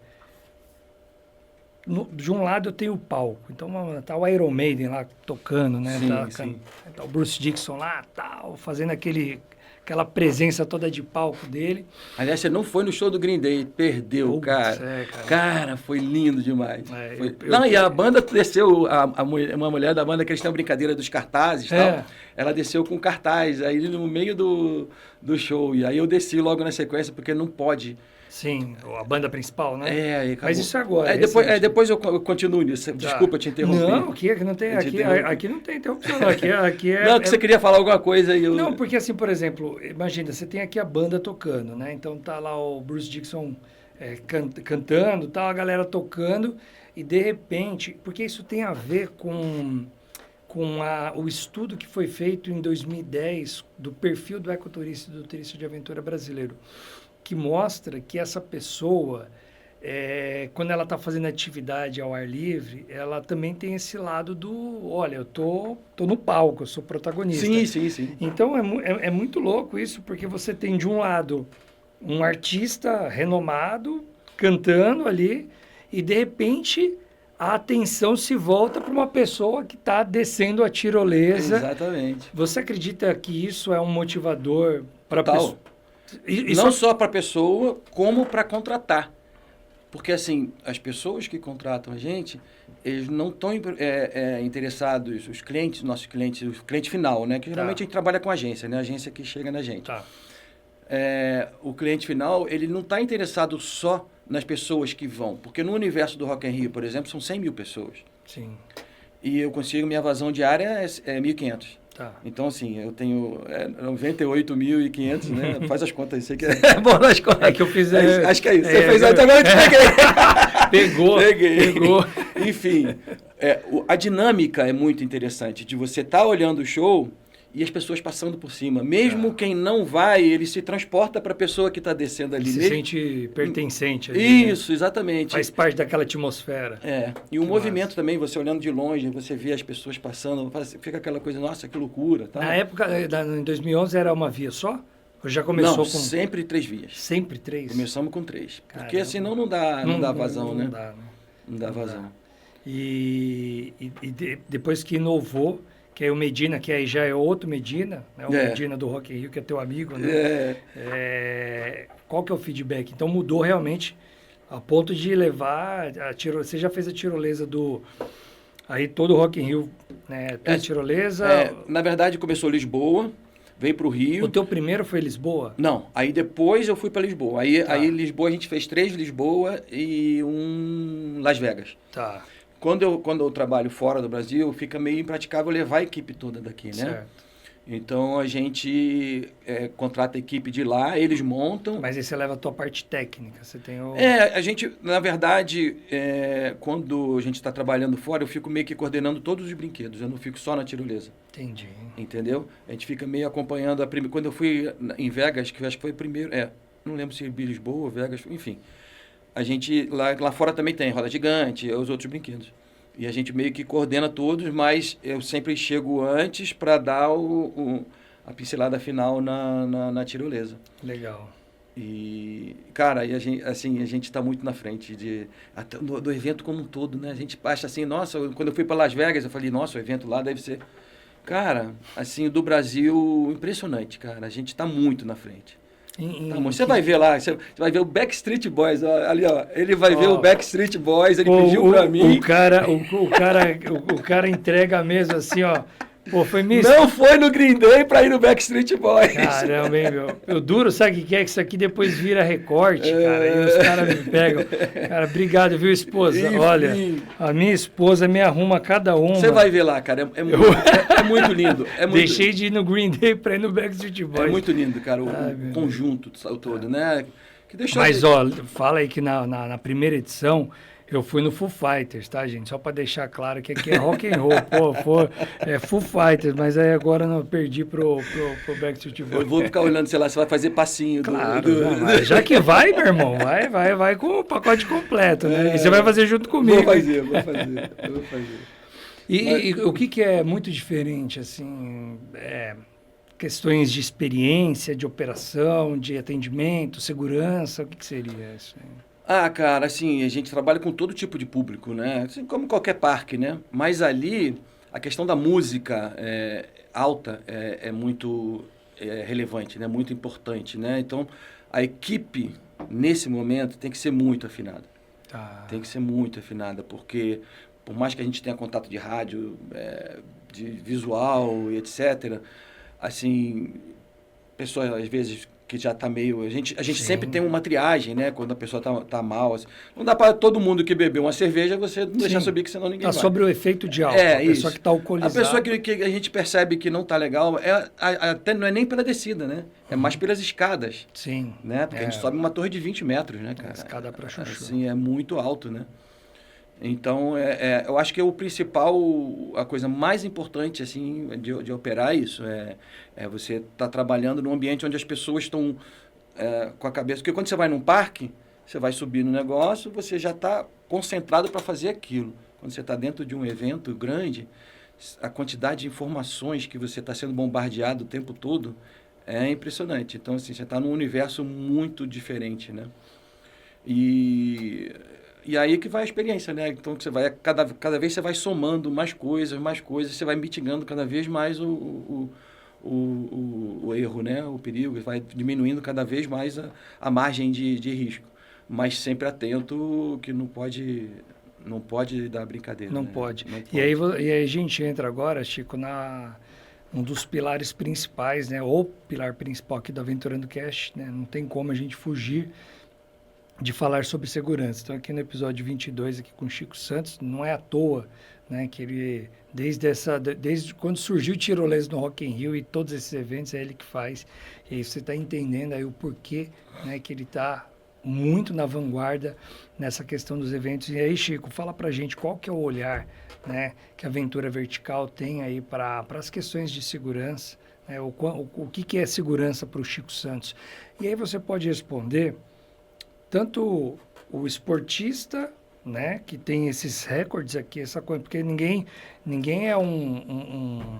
de um lado eu tenho o palco, então tá o Iron Maiden lá tocando, né? Sim. Tá o Bruce Dickinson lá, tal, fazendo aquela presença toda de palco dele. Aliás, você não foi no show do Green Day, perdeu, cara. Cara, foi lindo demais. E a banda desceu, uma mulher da banda, que eles têm uma brincadeira dos cartazes e tal, ela desceu com cartaz, aí no meio do show, e aí eu desci logo na sequência, porque não pode... Sim, a banda principal, né? Mas isso agora. Depois eu continuo nisso. Desculpa te interromper. Não, aqui não tem, aqui não tem interrupção. Aqui não, que você queria falar alguma coisa e eu... Não, porque assim, por exemplo, imagina, você tem aqui a banda tocando, né? Então tá lá o Bruce Dickinson cantando, tal, a galera tocando, e de repente, porque isso tem a ver com o estudo que foi feito em 2010 do perfil do ecoturista e do turista de aventura brasileiro, que mostra que essa pessoa, quando ela está fazendo atividade ao ar livre, ela também tem esse lado olha, eu tô no palco, eu sou protagonista. Sim. Então, é muito louco isso, porque você tem, de um lado, um artista renomado, cantando ali, e, de repente, a atenção se volta para uma pessoa que está descendo a tirolesa. Exatamente. Você acredita que isso é um motivador para a pessoa? Não só para a pessoa, como para contratar. Porque, assim, as pessoas que contratam a gente, eles não estão interessados, os clientes, nossos clientes, o cliente final, né? Que geralmente a gente trabalha com agência, né? A agência que chega na gente. O cliente final, ele não está interessado só nas pessoas que vão. Porque no universo do Rock in Rio, por exemplo, são 100 mil pessoas. Sim. E eu consigo, minha vazão diária é 1.500. Então, assim, eu tenho 98.500, né? Faz as contas, sei que é bom nas contas. É que eu fiz... acho que é isso. Você fez até agora, eu te peguei. Pegou. Enfim, a dinâmica é muito interessante, de você estar olhando o show e as pessoas passando por cima. Mesmo quem não vai, ele se transporta para a pessoa que está descendo ali. Se sente pertencente ali, isso, né? Exatamente. Faz parte daquela atmosfera. E o movimento também, você olhando de longe, você vê as pessoas passando, fica aquela coisa, nossa, que loucura. Tá? Na época, em 2011, era uma via só? Ou já começou Não, com... sempre 3 vias. Sempre 3? Começamos com 3. Porque Caramba. senão não dá vazão, né? Não dá, né? Não dá vazão. Depois que inovou, que é o Medina, que aí já é outro Medina, né? O Medina do Rock in Rio, que é teu amigo, né? Qual que é o feedback? Então mudou realmente a ponto de levar a tirolesa. Você já fez a tirolesa do... Aí todo o Rock in Rio, né? Tem a tirolesa... Na verdade começou Lisboa, veio para o Rio. O teu primeiro foi Lisboa? Não, aí depois eu fui para Lisboa. Aí Lisboa a gente fez 3 Lisboa e 1 Las Vegas. Tá. Quando eu trabalho fora do Brasil, fica meio impraticável levar a equipe toda daqui, né? Certo. Então a gente contrata a equipe de lá, eles montam. Mas aí você leva a tua parte técnica, você tem o... A gente, na verdade, quando a gente está trabalhando fora, eu fico meio que coordenando todos os brinquedos, eu não fico só na tirolesa. Entendi. Entendeu? A gente fica meio acompanhando quando eu fui em Vegas, que eu acho que foi o primeiro, não lembro se Lisboa, Vegas, enfim. A gente, lá fora também tem roda gigante, os outros brinquedos. E a gente meio que coordena todos, mas eu sempre chego antes para dar a pincelada final na tirolesa. Legal. E, cara, a gente está muito na frente até do evento como um todo, né? A gente acha assim, nossa, quando eu fui para Las Vegas, eu falei, nossa, o evento lá deve ser... Cara, assim, do Brasil, impressionante, cara. A gente está muito na frente. Você vai ver lá, você vai ver o Backstreet Boys, ó, ali, ó. Ele vai ver o Backstreet Boys, ele pediu pra mim. O cara entrega mesmo assim, ó. Pô, foi Não foi no Green Day pra ir no Backstreet Boys. Caramba, hein, meu. Eu duro, sabe o que é? Que isso aqui depois vira recorte, cara. E os caras me pegam. Cara, obrigado, viu, esposa? Enfim. Olha, a minha esposa me arruma cada uma. Você vai ver lá, cara. É muito lindo. Deixei de ir no Green Day pra ir no Backstreet Boys. É muito lindo, cara, o conjunto todo, né? Que Mas, ó, fala aí que na primeira edição... Eu fui no Foo Fighters, tá, gente? Só para deixar claro que aqui é rock and roll. É Foo Fighters, mas aí agora eu perdi pro Backstreet Boys. Eu vou ficar olhando, sei lá, você vai fazer passinho. Claro, já que vai, meu irmão, vai com o pacote completo, né? E você vai fazer junto comigo. Vou fazer. E o que é muito diferente, assim, questões de experiência, de operação, de atendimento, segurança, o que seria isso aí? Cara, assim, a gente trabalha com todo tipo de público, né? Assim, como qualquer parque, né? Mas ali, a questão da música alta é muito relevante, né? Muito importante, né? Então, a equipe, nesse momento, tem que ser muito afinada. Tem que ser muito afinada, porque por mais que a gente tenha contato de rádio, de visual e etc., assim, pessoas, às vezes... que já está meio... A gente sempre tem uma triagem, né? Quando a pessoa tá mal. Assim. Não dá para todo mundo que bebeu uma cerveja, você não deixar subir, que senão ninguém vai. Sobre o efeito de álcool. A pessoa que está alcoolizada. A pessoa que a gente percebe que não está legal, até não é nem pela descida, né? É mais pelas escadas. Sim. Né? Porque a gente sobe uma torre de 20 metros, né, cara? Escada para chuchu. Assim, é muito alto, né? Então, eu acho que a coisa mais importante assim, de operar isso é você estar trabalhando num ambiente onde as pessoas estão com a cabeça... Porque quando você vai num parque, você vai subir no negócio, você já está concentrado para fazer aquilo. Quando você está dentro de um evento grande, a quantidade de informações que você está sendo bombardeado o tempo todo é impressionante. Então, assim, você está num universo muito diferente, né? E aí que vai a experiência, né? Então, você vai, cada vez você vai somando mais coisas, você vai mitigando cada vez mais o erro, né? O perigo, vai diminuindo cada vez mais a margem de risco. Mas sempre atento que não pode dar brincadeira. Não, né? pode. Não pode. E aí a gente entra agora, Chico, um dos pilares principais, né? O pilar principal aqui do Aventurando Cast, né? Não tem como a gente fugir de falar sobre segurança. Então, aqui no episódio 22, aqui com o Chico Santos, não é à toa, né, que ele, desde quando surgiu o tirolesa no Rock in Rio e todos esses eventos, é ele que faz. E aí você está entendendo aí o porquê, né, que ele está muito na vanguarda nessa questão dos eventos. E aí, Chico, fala pra gente qual que é o olhar, né, que a Aventura Vertical tem aí para as questões de segurança, né, o que é segurança para o Chico Santos. E aí você pode responder tanto o esportista, né, que tem esses recordes aqui, essa coisa, porque ninguém é um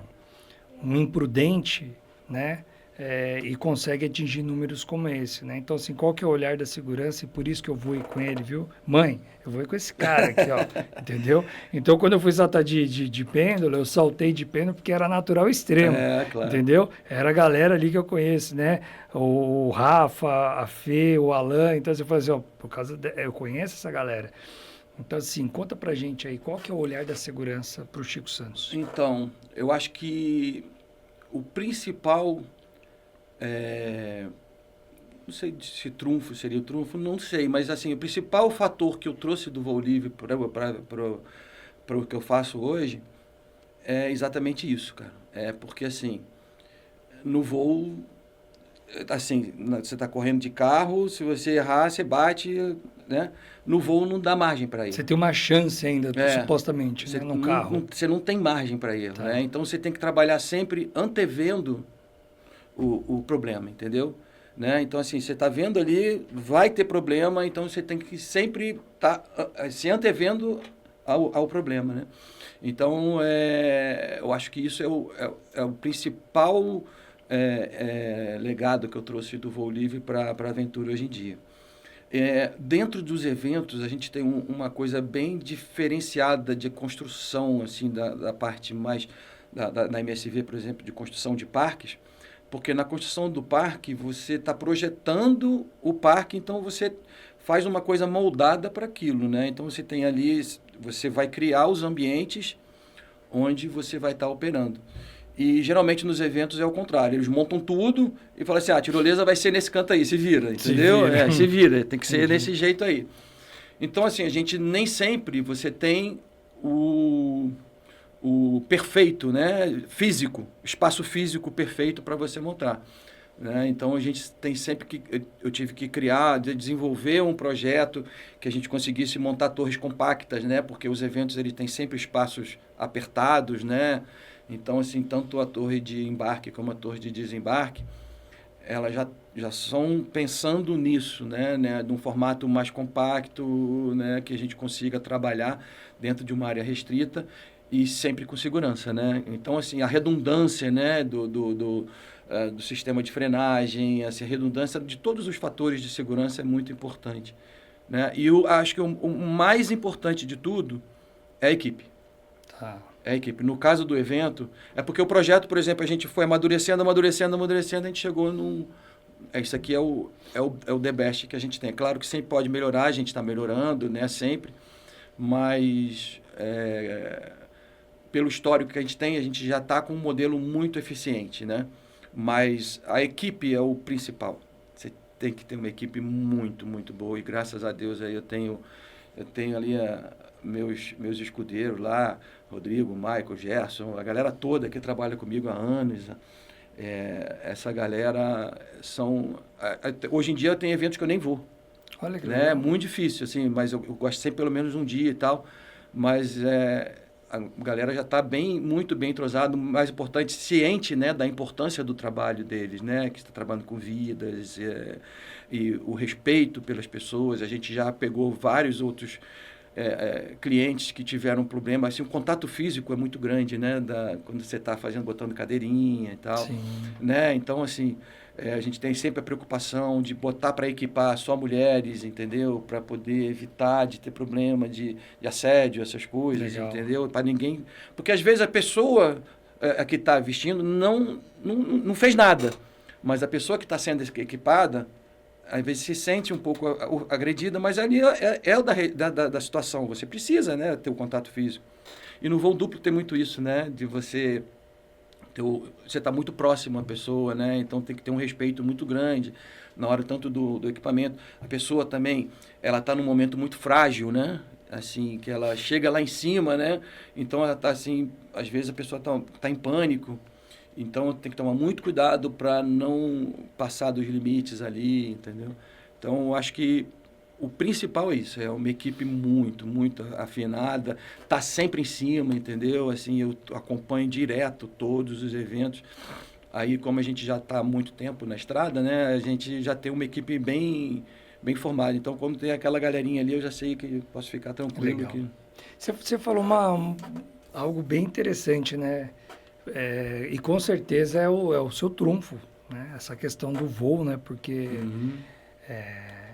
imprudente, né, e consegue atingir números como esse, né? Então, assim, qual que é o olhar da segurança? E por isso que eu vou ir com ele, viu? Mãe, eu vou ir com esse cara aqui, ó, entendeu? Então, quando eu fui saltar de pêndulo, eu saltei de pêndulo porque era natural extremo, Claro. entendeu? Era a galera ali que eu conheço, né? O Rafa, a Fê, o Alan. Então, você fala assim, ó, eu conheço essa galera. Então, assim, conta pra gente aí, qual que é o olhar da segurança pro Chico Santos? Então, eu acho que o principal, não sei se trunfo seria o trunfo, não sei, mas assim, o principal fator que eu trouxe do voo livre para o que eu faço hoje é exatamente isso, cara. É porque assim, no voo, assim, você está correndo de carro, se você errar, você bate, né? No voo não dá margem para Você erro. tem uma chance ainda, É, supostamente, você né, no carro. você não tem margem para erro, Tá. né? Então você tem que trabalhar sempre antevendo o problema, entendeu? Né? Então, assim, você está vendo ali, vai ter problema, então você tem que sempre estar se antevendo ao problema, né? Então, eu acho que isso é o principal legado que eu trouxe do voo livre para a aventura hoje em dia. Dentro dos eventos, a gente tem uma coisa bem diferenciada de construção, assim, da parte mais da MSV, por exemplo, de construção de parques, porque na construção do parque você está projetando o parque, então você faz uma coisa moldada para aquilo, né? Então você tem ali, você vai criar os ambientes onde você vai estar operando. E geralmente nos eventos é o contrário, eles montam tudo e falam assim, a tirolesa vai ser nesse canto aí, se vira, entendeu? Se vira, tem que ser desse jeito aí. Então, assim, a gente nem sempre você tem o perfeito, né? Físico, espaço físico perfeito para você montar. Né? Então, a gente tem sempre que... Eu tive que criar, desenvolver um projeto que a gente conseguisse montar torres compactas, né? Porque os eventos eles têm sempre espaços apertados, né? Então, assim, tanto a torre de embarque como a torre de desembarque, elas já são pensando nisso, né? Num formato mais compacto, né? Que a gente consiga trabalhar dentro de uma área restrita e sempre com segurança, né? Então, assim, a redundância, né? Do sistema de frenagem, assim, a redundância de todos os fatores de segurança é muito importante, né? E eu acho que o mais importante de tudo é a equipe. Tá. É a equipe. No caso do evento, é porque o projeto, por exemplo, a gente foi amadurecendo, a gente chegou num... Isso aqui é o the best que a gente tem. É claro que sempre pode melhorar, a gente está melhorando, né, sempre, mas pelo histórico que a gente já está com um modelo muito eficiente, né? Mas a equipe é o principal. Você tem que ter uma equipe muito, muito boa e graças a Deus aí eu tenho ali meus escudeiros lá, Rodrigo, Michael, Gerson, a galera toda que trabalha comigo há anos. Essa galera são... Hoje em dia tem eventos que eu nem vou. Olha que né? legal. É muito difícil, assim, mas eu gosto sempre pelo menos um dia e tal. Mas a galera já está muito bem entrosada, mais importante, ciente, né, da importância do trabalho deles, né, que está trabalhando com vidas, e o respeito pelas pessoas. A gente já pegou vários outros clientes que tiveram problema, assim, o contato físico é muito grande, né, quando você está botando cadeirinha e tal. Sim. Né? Então, assim, a gente tem sempre a preocupação de botar para equipar só mulheres, entendeu? Para poder evitar de ter problema de assédio, essas coisas, Legal. entendeu? Para ninguém... Porque, às vezes, a pessoa que está vestindo não fez nada, mas a pessoa que está sendo equipada, às vezes se sente um pouco agredida, mas ali é da situação. Você precisa, né, ter o contato físico. E no voo duplo tem muito isso, né? De você está muito próximo à pessoa, né? Então tem que ter um respeito muito grande na hora tanto do equipamento. A pessoa também, ela está num momento muito frágil, né? Assim, que ela chega lá em cima, né? Então ela está assim, às vezes a pessoa tá em pânico. Então tem que tomar muito cuidado para não passar dos limites ali, entendeu? Então eu acho que o principal é isso, é uma equipe muito, muito afinada, tá sempre em cima, entendeu? Assim, eu acompanho direto todos os eventos. Aí, como a gente já está há muito tempo na estrada, né? A gente já tem uma equipe bem formada. Então, como tem aquela galerinha ali, eu já sei que posso ficar tranquilo. Legal. Você falou algo bem interessante, né? E com certeza é o seu trunfo, né? Essa questão do voo, né? Porque Uhum.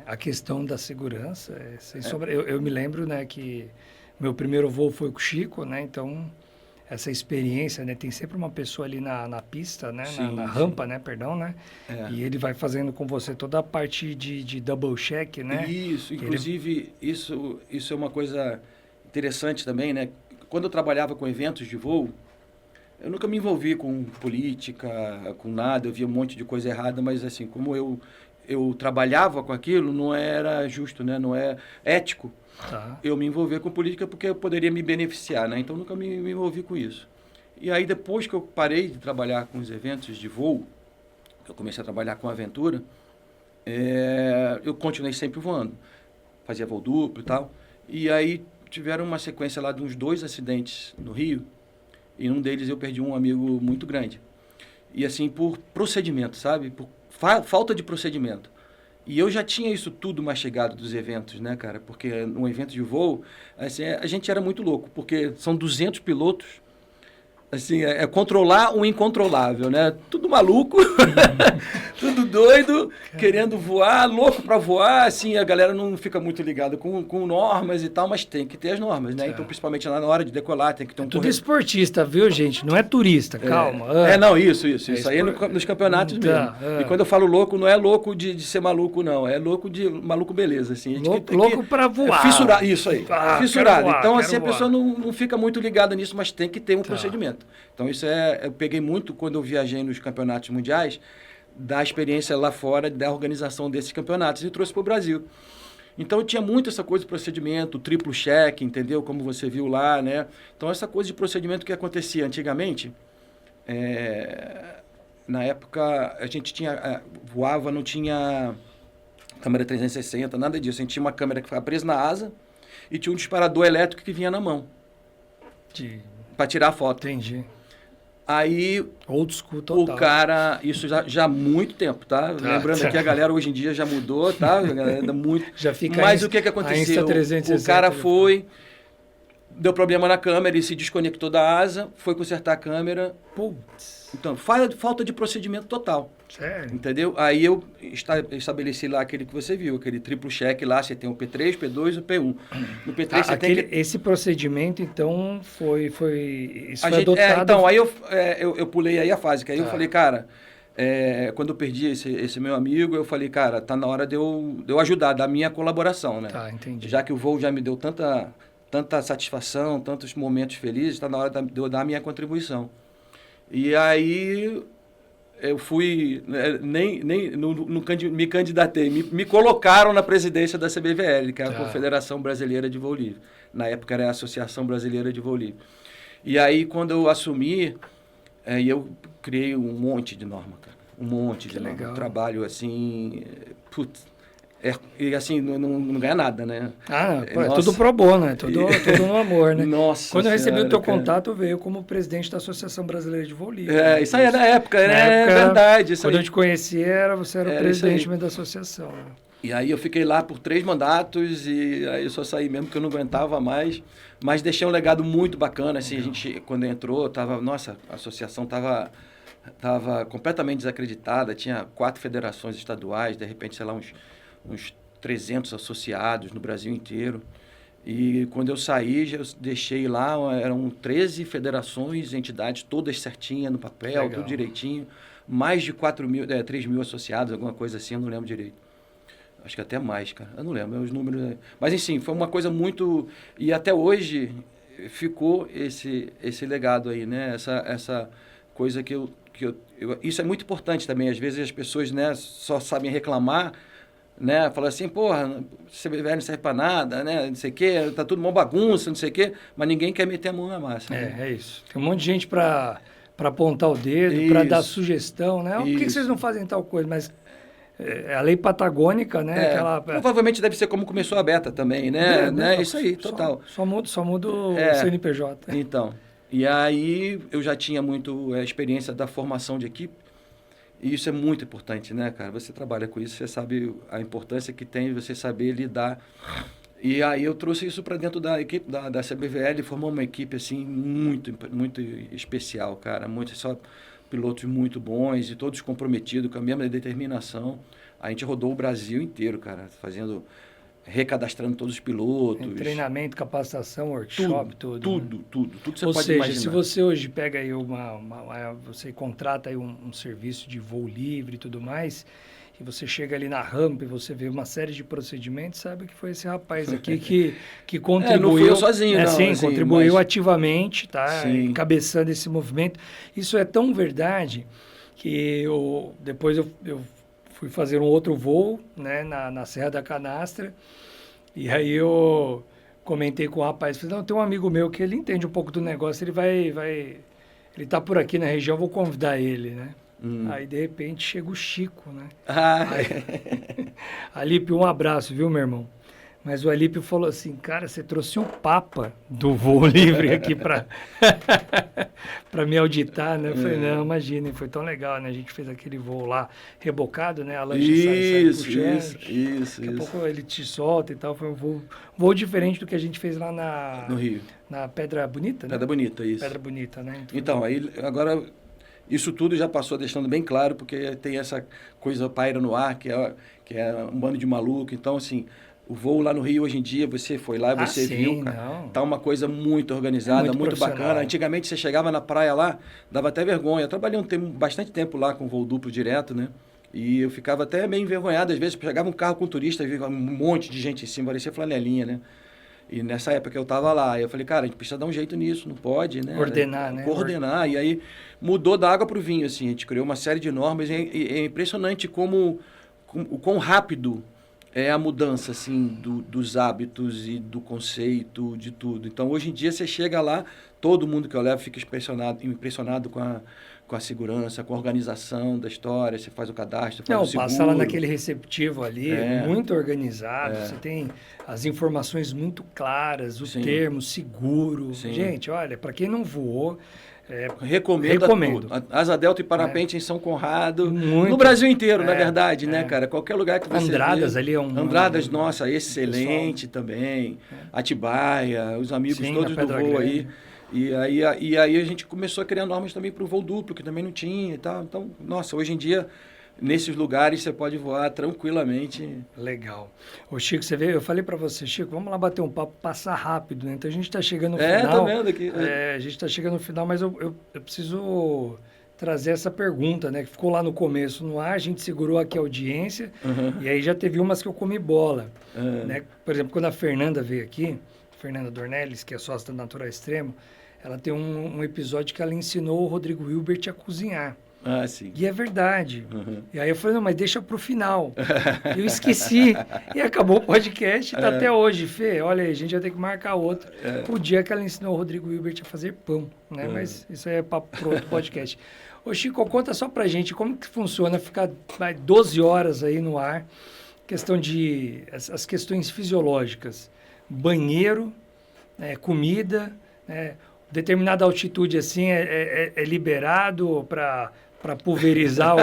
a questão da segurança, sem sombra... eu me lembro, né, que meu primeiro voo foi com o Chico, né? Então, essa experiência, né? Tem sempre uma pessoa ali na pista, né? Na Sim, rampa, sim. né? Perdão, né? É. E ele vai fazendo com você toda a parte de double check, né? Isso, Que ele... inclusive, isso é uma coisa interessante também, né? Quando eu trabalhava com eventos de voo, eu nunca me envolvi com política, com nada, eu via um monte de coisa errada, mas assim, como eu trabalhava com aquilo, não era justo, né? Não é ético Tá. eu me envolver com política porque eu poderia me beneficiar, né? Então nunca me envolvi com isso. E aí depois que eu parei de trabalhar com os eventos de voo, que eu comecei a trabalhar com aventura, eu continuei sempre voando. Fazia voo duplo e tal. E aí tiveram uma sequência lá de uns 2 acidentes no Rio, e num deles eu perdi um amigo muito grande. E assim, por procedimento, sabe? Por falta de procedimento. E eu já tinha isso tudo mastigado dos eventos, né, cara? Porque num evento de voo, assim, a gente era muito louco, porque são 200 pilotos, assim, controlar o incontrolável, né? Tudo maluco, tudo doido, querendo voar, louco para voar, assim, a galera não fica muito ligada com normas e tal, mas tem que ter as normas, né? Então, principalmente lá na hora de decolar, tem que ter um Tudo esportista, viu, gente? Não é turista, calma. não, isso. Isso aí nos campeonatos mesmo. E quando eu falo louco, não é louco de ser maluco, não. É louco de maluco beleza, assim. Louco para voar. Fissurado, isso aí. Fissurado. Voar, então, assim, a voar. pessoa não fica muito ligada nisso, mas tem que ter um procedimento. Então, isso eu peguei muito quando eu viajei nos campeonatos mundiais, da experiência lá fora, da organização desses campeonatos, e trouxe para o Brasil. Então, eu tinha muito essa coisa de procedimento, triplo cheque, entendeu? Como você viu lá, né? Então, essa coisa de procedimento que acontecia antigamente, na época, a gente voava, não tinha câmera 360, nada disso. A gente tinha uma câmera que ficava presa na asa e tinha um disparador elétrico que vinha na mão para tirar a foto. Entendi. Aí Old school total. o cara, isso já há muito tempo, tá? Lembrando que a galera hoje em dia já mudou, tá? Ainda muito. Já fica Mas o que aconteceu? O cara deu problema na câmera e se desconectou da asa, foi consertar a câmera. Putz. Então, falta de procedimento total. Sério? Entendeu? Aí eu estabeleci lá aquele que você viu, aquele triplo cheque lá, você tem o P3, P2 e o P1. No P3 você tem que... Esse procedimento, então, foi adotado... Então, aí eu pulei aí a fase, que aí eu falei, cara, quando eu perdi esse meu amigo, eu falei, cara, tá na hora de eu ajudar, da minha colaboração, né? Tá, entendi. Já que o voo já me deu tanta satisfação, tantos momentos felizes, tá na hora de eu dar a minha contribuição. E aí eu fui, me candidatei, me colocaram na presidência da CBVL, que é a Confederação Brasileira de Voo Livre. Na época era a Associação Brasileira de Voo Livre. E aí quando eu assumi, eu criei um monte de norma, cara. Um monte de norma. Legal. Um trabalho assim, e assim, não ganha nada, né? É tudo pro bono, né? Tudo no amor, né? Nossa Quando eu recebi o teu cara. contato, veio como presidente da Associação Brasileira de Voo Livre. Isso aí é da época, né? É verdade. Quando eu te conheci, você era o presidente da associação. Né? E aí eu fiquei lá por 3 mandatos e aí eu só saí mesmo que eu não aguentava mais. Mas deixei um legado muito bacana, assim, a gente, quando entrou, a associação estava completamente desacreditada, tinha 4 federações estaduais, de repente, sei lá, uns 300 associados no Brasil inteiro. E quando eu saí, eu deixei lá, eram 13 federações, entidades, todas certinhas no papel, Legal. tudo direitinho. Mais de 3 mil associados, alguma coisa assim, eu não lembro direito. Acho que até mais, cara. Eu não lembro os números. Mas, enfim, foi uma coisa muito... E até hoje ficou esse legado aí, né? Essa coisa que isso é muito importante também. Às vezes as pessoas, né, só sabem reclamar, né? Falar assim, porra, CBVL não serve para nada, né? Não sei o quê, tá tudo uma bagunça, não sei o quê. Mas ninguém quer meter a mão na massa. Né? É isso. Tem um monte de gente para apontar o dedo, para dar sugestão, né? Por que vocês não fazem tal coisa? Mas a lei patagônica, né? Provavelmente deve ser como começou a Beta também, né? Isso aí, total. Só muda o CNPJ. Então, e aí eu já tinha muito experiência da formação de equipe. E isso é muito importante, né, cara? Você trabalha com isso, você sabe a importância que tem você saber lidar. E aí eu trouxe isso para dentro da equipe da CBVL e formou uma equipe, assim, muito, muito especial, cara. Muito, só pilotos muito bons e todos comprometidos com a mesma determinação. A gente rodou o Brasil inteiro, cara, recadastrando todos os pilotos. Treinamento, capacitação, workshop, tudo. Tudo que você Ou pode seja, imaginar. se você hoje pega aí você contrata aí um serviço de voo livre e tudo mais, e você chega ali na rampa e você vê uma série de procedimentos, sabe que foi esse rapaz aqui que contribuiu. Não fui eu sozinho, não. Sim, assim, contribuiu ativamente, tá? Sim. Encabeçando esse movimento. Isso é tão verdade que depois eu fui fazer um outro voo, né, na Serra da Canastra, e aí eu comentei com o rapaz, falei, não, tem um amigo meu que ele entende um pouco do negócio, ele tá por aqui na região, vou convidar ele, né? Aí, de repente, chega o Chico, né? Alípio, um abraço, viu, meu irmão? Mas o Alípio falou assim, cara, você trouxe o Papa do voo livre aqui para me auditar, né? Eu falei, não, imagina, foi tão legal, né? A gente fez aquele voo lá, rebocado, né? A lancha sai puxando. Isso. Daqui a pouco ele te solta e tal. Foi um voo diferente do que a gente fez lá no Rio. Na Pedra Bonita, né? Pedra Bonita, isso. Pedra Bonita, né? Então, aí agora... Isso tudo já passou deixando bem claro, porque tem essa coisa paira no ar, que é um bando de maluco. Então, assim, o voo lá no Rio, hoje em dia, você foi lá e você viu, cara, tá uma coisa muito organizada, muito bacana. Antigamente, você chegava na praia lá, dava até vergonha. Eu trabalhei bastante tempo lá com voo duplo direto, né? E eu ficava até meio envergonhado, às vezes, chegava um carro com turista, via um monte de gente em cima, parecia flanelinha, né? E nessa época eu estava lá, eu falei, cara, a gente precisa dar um jeito nisso, não pode, né? Coordenar, e aí mudou da água para o vinho, assim, a gente criou uma série de normas, e é impressionante o quão rápido é a mudança, assim, dos hábitos e do conceito, de tudo. Então, hoje em dia, você chega lá, todo mundo que eu levo fica impressionado com a segurança, com a organização da história, você faz o cadastro, faz o seguro. Passa lá naquele receptivo ali, muito organizado, você tem as informações muito claras, o termo, seguro. Gente, olha, para quem não voou, recomendo. Asa Delta e Parapente em São Conrado, no Brasil inteiro, na verdade, né, cara? Qualquer lugar que você Andradas ali é um... Andradas, nossa, excelente também. Atibaia, os amigos todos do voo aí. E aí a gente começou a criar normas também para o voo duplo, que também não tinha e tal. Então, nossa, hoje em dia, nesses lugares você pode voar tranquilamente. Legal. Ô Chico, você vê, eu falei para você, Chico, vamos lá bater um papo, passar rápido, né? Então a gente está chegando no final. Tô vendo aqui. A gente está chegando no final, mas eu preciso trazer essa pergunta, né? Que ficou lá no começo no ar, a gente segurou aqui a audiência, e aí já teve umas que eu comi bola. Né? Por exemplo, quando a Fernanda veio aqui, Fernanda Dornelles, que é sócia da Natural Extremo, ela tem um episódio que ela ensinou o Rodrigo Hilbert a cozinhar. Sim. E é verdade. E aí eu falei, não, mas deixa pro final. E eu esqueci. E acabou o podcast, tá até hoje. Fê, olha aí, a gente vai ter que marcar outro. O dia que ela ensinou o Rodrigo Hilbert a fazer pão, né? Mas isso aí é papo pro outro podcast. Ô Chico, conta só pra gente como que funciona ficar 12 horas aí no ar. Questão as questões fisiológicas. Banheiro, comida, determinada altitude assim é liberado para pulverizar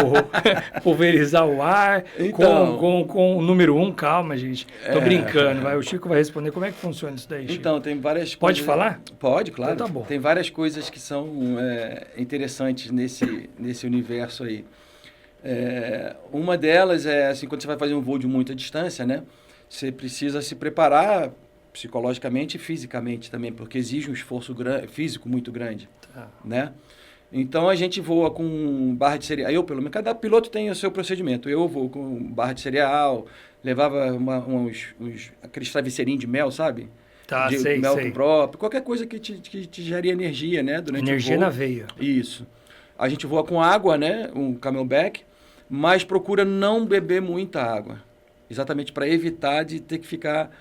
o ar, então, com o número 1, calma, gente. Tô brincando, o Chico vai responder. Como é que funciona isso daí, Chico? Então, tem várias coisas... Pode falar? Pode, claro. Então tá bom. Tem várias coisas que são interessantes nesse universo aí. Uma delas é, assim, quando você vai fazer um voo de muita distância, né? Você precisa se preparar psicologicamente e fisicamente também, porque exige um esforço físico muito grande, né? Então, a gente voa com barra de cereal. Pelo menos, cada piloto tem o seu procedimento. Eu vou com barra de cereal, levava aqueles travesseirinhos de mel, sabe? Sei. Mel próprio, qualquer coisa que te gere energia, né? Durante energia o voo. Na veia. Isso. A gente voa com água, né? Um camelback, mas procura não beber muita água. Exatamente para evitar de ter que ficar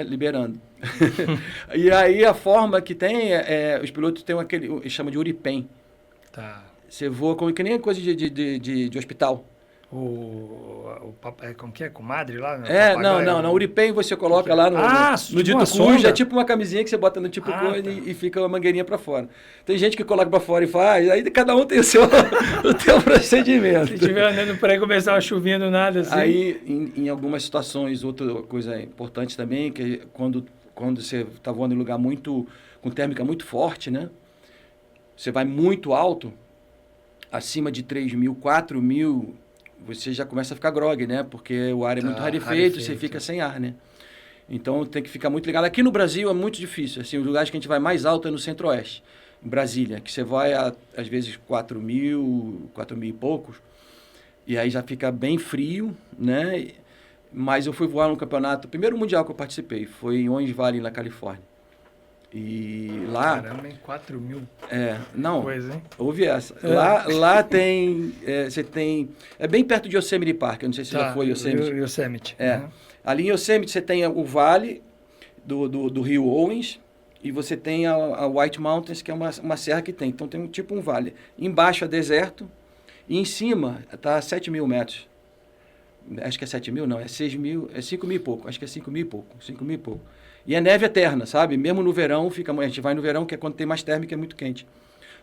liberando. E aí a forma que tem, os pilotos têm chama de Uripen. Você voa que nem coisa de hospital. Como que é? Comadre lá? Não. Uripen você coloca lá no dito cujo. É tipo uma camisinha que você bota no tipo coisa e fica uma mangueirinha para fora. Tem gente que coloca para fora e faz, aí cada um tem o seu procedimento. Se estiver andando por aí começar uma chuvinha do nada assim. Aí, em algumas situações, outra coisa importante também, que é quando você está voando em lugar com térmica muito forte, né? Você vai muito alto, acima de 3.000, 4.000, você já começa a ficar grogue, né? Porque o ar é muito rarefeito, você fica sem ar, né? Então tem que ficar muito ligado. Aqui no Brasil é muito difícil. Assim, os lugares que a gente vai mais alto é no Centro-Oeste, em Brasília, que você vai às vezes 4.000, 4.000 e poucos, e aí já fica bem frio, né? Mas eu fui voar no campeonato, o primeiro mundial que eu participei foi em Owens Valley, na Califórnia. E lá... Caramba, hein? 4.000. Não, coisa, hein? Ouve essa. Lá tem, você tem... É bem perto de Yosemite Park, eu não sei se já foi Yosemite. Yosemite. Uhum. Ali em Yosemite você tem o vale do rio Owens e você tem a White Mountains, que é uma serra que tem. Então tem tipo um vale. Embaixo é deserto e em cima está 7.000 metros. Acho que é 7.000, não, é 6.000, é 5.000 e pouco. Acho que é 5.000 e pouco, 5.000 e pouco. E é neve eterna, sabe? Mesmo no verão, a gente vai no verão, que é quando tem mais térmica, é muito quente.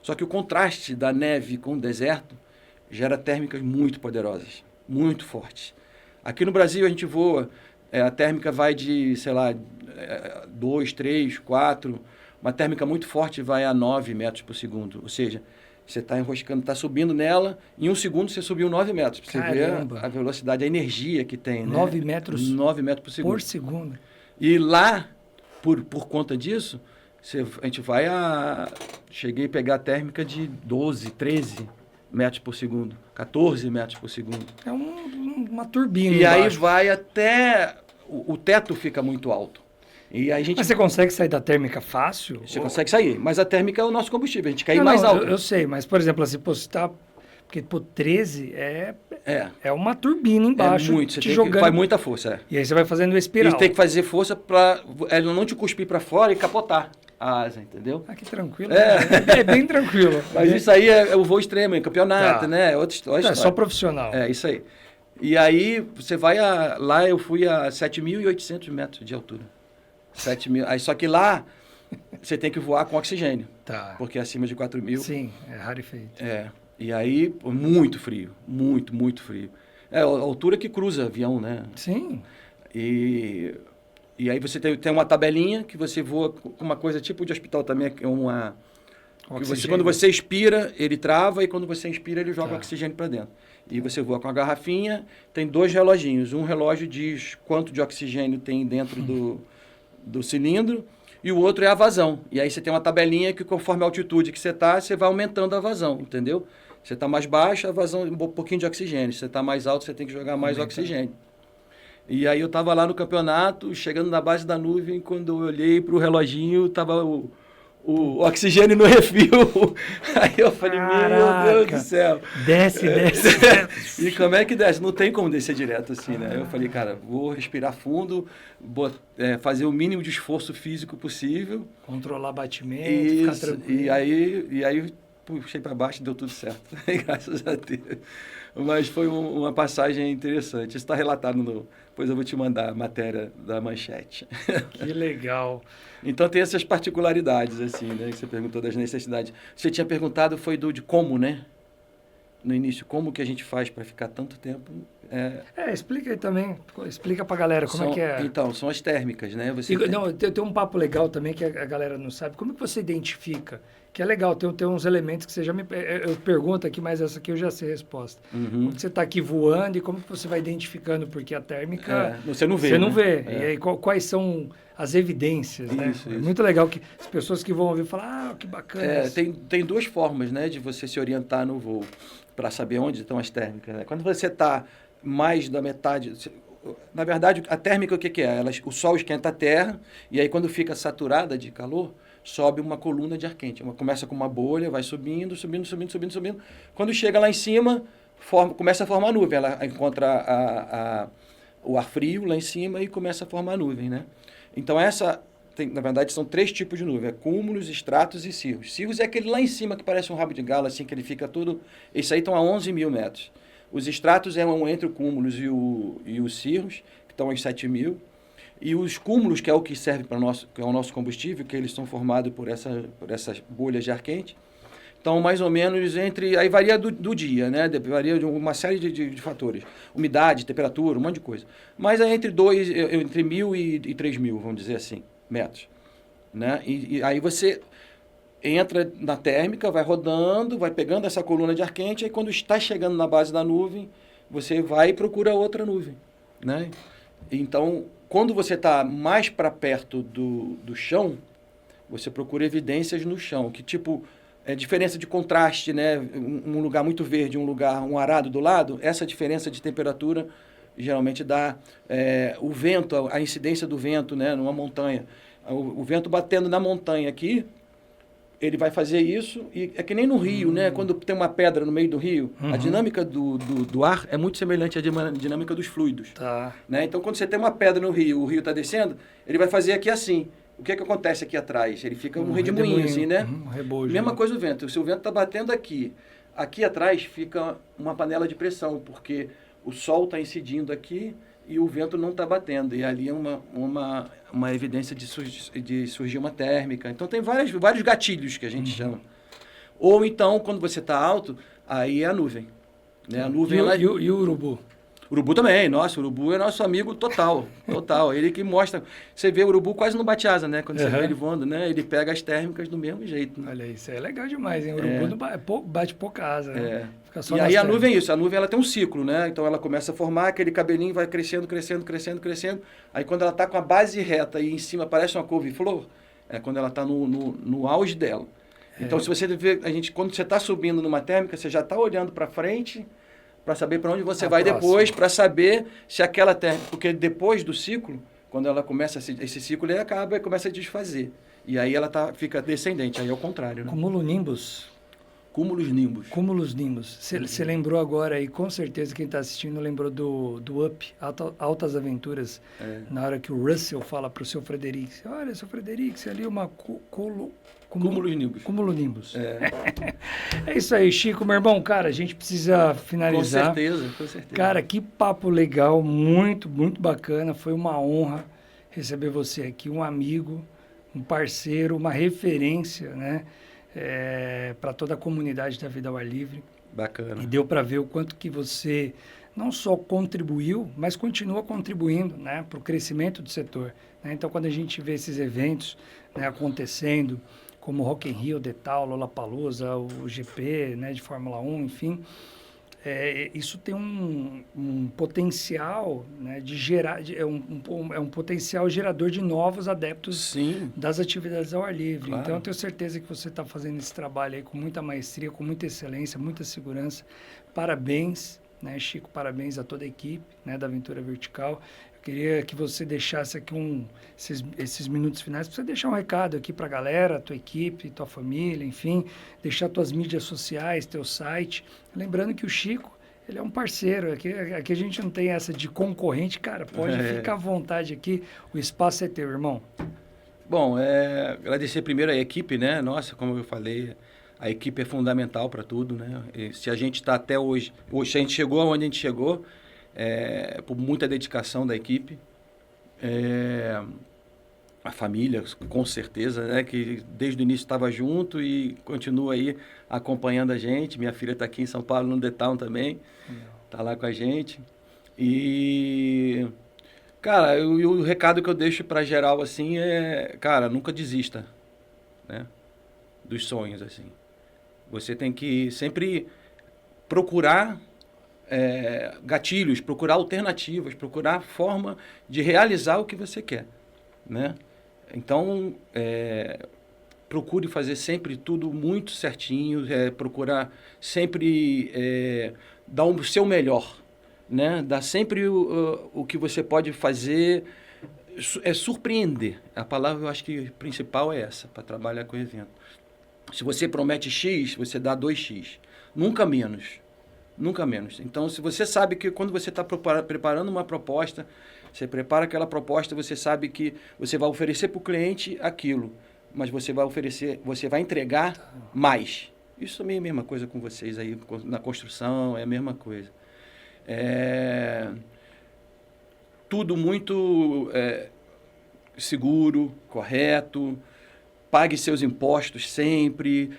Só que o contraste da neve com o deserto gera térmicas muito poderosas, muito fortes. Aqui no Brasil a gente voa, a térmica vai de, sei lá, 2, 3, 4, uma térmica muito forte vai a 9 metros por segundo. Ou seja, você está enroscando, está subindo nela, em 1 segundo você subiu 9 metros. Para você ver a velocidade, a energia que tem. 9 metros? 9 metros por segundo. Por segundo. E lá, por conta disso, a gente vai cheguei a pegar a térmica de 12, 13 metros por segundo, 14 metros por segundo. É uma turbina. E aí vai até... O teto fica muito alto. E aí Mas você consegue sair da térmica fácil? Você consegue sair, mas a térmica é o nosso combustível, a gente quer ir mais alto. Eu sei, mas, por exemplo, assim, você tá... Porque, 13 é uma turbina embaixo. É muito, faz muita força. E aí você vai fazendo espiral. E tem que fazer força para ela não te cuspir para fora e capotar a asa, entendeu? Que tranquilo. É bem tranquilo. Mas isso aí é o voo extremo, é campeonato, né? É outra história. É só profissional. É, isso aí. E aí você vai lá eu fui a 7.800 metros de altura. 7.000. Aí só que lá você tem que voar com oxigênio. Tá. Porque acima de 4.000... Sim, é rarefeito. E aí, muito frio. Muito, muito frio. É a altura que cruza avião, né? Sim. E aí você tem uma tabelinha que você voa com uma coisa tipo de hospital também, que é uma... Que quando você expira, ele trava, e quando você inspira, ele joga oxigênio para dentro. E você voa com a garrafinha, tem 2 reloginhos. Um relógio diz quanto de oxigênio tem dentro do cilindro, e o outro é a vazão. E aí você tem uma tabelinha que, conforme a altitude que você está, você vai aumentando a vazão, entendeu? Você está mais baixo, a vazão, um pouquinho de oxigênio. Se você está mais alto, você tem que jogar mais oxigênio. E aí eu estava lá no campeonato, chegando na base da nuvem, quando eu olhei para o reloginho, estava o oxigênio no refil. Aí eu falei, meu Deus do céu. Desce. E como é que desce? Não tem como descer direto assim, né? Eu falei, cara, vou respirar fundo, fazer o mínimo de esforço físico possível. Controlar batimento, ficar tranquilo. E aí puxei para baixo e deu tudo certo. Graças a Deus. Mas foi uma passagem interessante. Isso está relatado depois eu vou te mandar a matéria da manchete. Que legal. Então tem essas particularidades, assim, né? Que você perguntou das necessidades. Você tinha perguntado, foi de como, né? No início, como que a gente faz para ficar tanto tempo? Explica aí também. Explica para a galera como é que é. Então, são as térmicas, né? Tem um papo legal também que a galera não sabe. Como que você identifica? Que é legal, tem uns elementos que você já me... Eu pergunto aqui, mas essa aqui eu já sei a resposta. Como que você está aqui voando e como que você vai identificando? Porque a térmica... você não vê, Você não vê. E aí, quais são as evidências, né? Isso. É muito legal que as pessoas que vão ouvir falam, que bacana. Tem 2 formas, né, de você se orientar no voo, para saber onde estão as térmicas, né? Quando você está mais da metade... Na verdade, a térmica o que é? O Sol esquenta a Terra e aí quando fica saturada de calor, sobe uma coluna de ar quente. Começa com uma bolha, vai subindo. Quando chega lá em cima, começa a formar nuvem. Ela encontra o ar frio lá em cima e começa a formar nuvem, né? Então na verdade, são 3 tipos de nuvem. Cúmulos, estratos e cirros. Cirros é aquele lá em cima que parece um rabo de galo, assim, que ele fica todo... Esse aí estão a 11.000 metros. Os estratos é entre o cúmulos e os cirros, que estão aos 7.000. E os cúmulos, que é o que serve para que é o nosso combustível, que eles são formados por essas bolhas de ar quente, então mais ou menos aí varia do dia, né? Varia de uma série de fatores. Umidade, temperatura, um monte de coisa. Mas é entre 1.000 e 3.000, vamos dizer assim, metros. Né? E aí você entra na térmica, vai rodando, vai pegando essa coluna de ar quente, aí quando está chegando na base da nuvem, você vai e procura outra nuvem, né? Então, quando você está mais para perto do chão, você procura evidências no chão, que tipo, diferença de contraste, né? Um lugar muito verde, um arado do lado, essa diferença de temperatura geralmente dá o vento, a incidência do vento, né? Numa montanha. O vento batendo na montanha aqui, ele vai fazer isso, e é que nem no rio, né? Quando tem uma pedra no meio do rio, a dinâmica do ar é muito semelhante à dinâmica dos fluidos. Tá. Né? Então, quando você tem uma pedra no rio, o rio está descendo, ele vai fazer aqui assim. O que acontece aqui atrás? Ele fica um redemoinho, assim, né? Um rebojo. Mesma coisa o vento. Se o vento está batendo aqui, aqui atrás fica uma panela de pressão, porque o sol está incidindo aqui e o vento não está batendo. E ali é uma evidência de surgir uma térmica. Então, tem vários gatilhos que a gente chama. Ou então, quando você está alto, aí é a nuvem. Né? A nuvem E o urubu? Urubu também, nossa, o urubu é nosso amigo total, total. Ele que mostra, você vê o urubu quase não bate asa, né? Quando você vê ele voando, né? Ele pega as térmicas do mesmo jeito. Né? Olha, isso é legal demais, hein? O urubu não bate pouca asa, né? Fica só e aí a nuvem é isso, a nuvem ela tem um ciclo, né? Então ela começa a formar, aquele cabelinho vai crescendo, crescendo, crescendo, crescendo. Aí quando ela está com a base reta e em cima parece uma couve-flor, é quando ela está no auge dela. Então se você vê, quando você está subindo numa térmica, você já está olhando para frente, para saber para onde você vai depois, para saber se aquela térmica... Porque depois do ciclo, quando ela começa, esse ciclo ele acaba e começa a desfazer. E aí ela fica descendente, aí é o contrário. Né? Cumulonimbus. Cúmulos-nimbus. Cúmulos-nimbus. Você lembrou agora aí, com certeza quem está assistindo lembrou do Up, Altas Aventuras, na hora que o Russell fala para o seu Frederic, olha, seu Frederic, você ali uma Cúmulos-nimbus. Cúmulo-nimbus. É isso aí, Chico, meu irmão, cara, a gente precisa finalizar. Com certeza. Cara, que papo legal, muito, muito bacana, foi uma honra receber você aqui, um amigo, um parceiro, uma referência, né? Para toda a comunidade da Vida ao Ar Livre. Bacana. E deu para ver o quanto que você não só contribuiu, mas continua contribuindo, né, para o crescimento do setor. Né? Então, quando a gente vê esses eventos, né, acontecendo, como o Rock in Rio, Detal, Lollapalooza, o GP, né, de Fórmula 1, enfim, isso tem um potencial, né, de gerar, é um potencial gerador de novos adeptos das atividades ao ar livre. Claro. Então, eu tenho certeza que você está fazendo esse trabalho aí com muita maestria, com muita excelência, muita segurança. Parabéns, né, Chico? Parabéns a toda a equipe, né, da Aventura Vertical. Queria que você deixasse aqui esses minutos finais para você deixar um recado aqui para a galera, tua equipe, tua família, enfim, deixar tuas mídias sociais, teu site. Lembrando que o Chico, ele é um parceiro, aqui a gente não tem essa de concorrente, cara, pode ficar à vontade aqui, o espaço é teu, irmão. Bom, agradecer primeiro a equipe, né? Nossa, como eu falei, a equipe é fundamental para tudo, né? E se a gente está até hoje, a gente chegou aonde a gente chegou, por muita dedicação da equipe, a família, com certeza, né, que desde o início estava junto e continua aí acompanhando a gente. Minha filha está aqui em São Paulo, no The Town também, está lá com a gente. E, cara, o recado que eu deixo para geral, assim, cara, nunca desista, né, dos sonhos, assim. Você tem que sempre procurar gatilhos, procurar alternativas, procurar forma de realizar o que você quer, né? Então, procure fazer sempre tudo muito certinho, procurar sempre dar o seu melhor, né? Dar sempre o que você pode fazer, surpreender. A palavra, eu acho que principal é essa, para trabalhar com o evento. Se você promete X, você dá 2X, nunca menos. Nunca menos. Então, se você sabe que quando você está preparando uma proposta, você prepara aquela proposta, você sabe que você vai oferecer para o cliente aquilo, mas você vai entregar mais. Isso também é a mesma coisa com vocês aí, na construção, é a mesma coisa. Tudo muito seguro, correto, pague seus impostos sempre,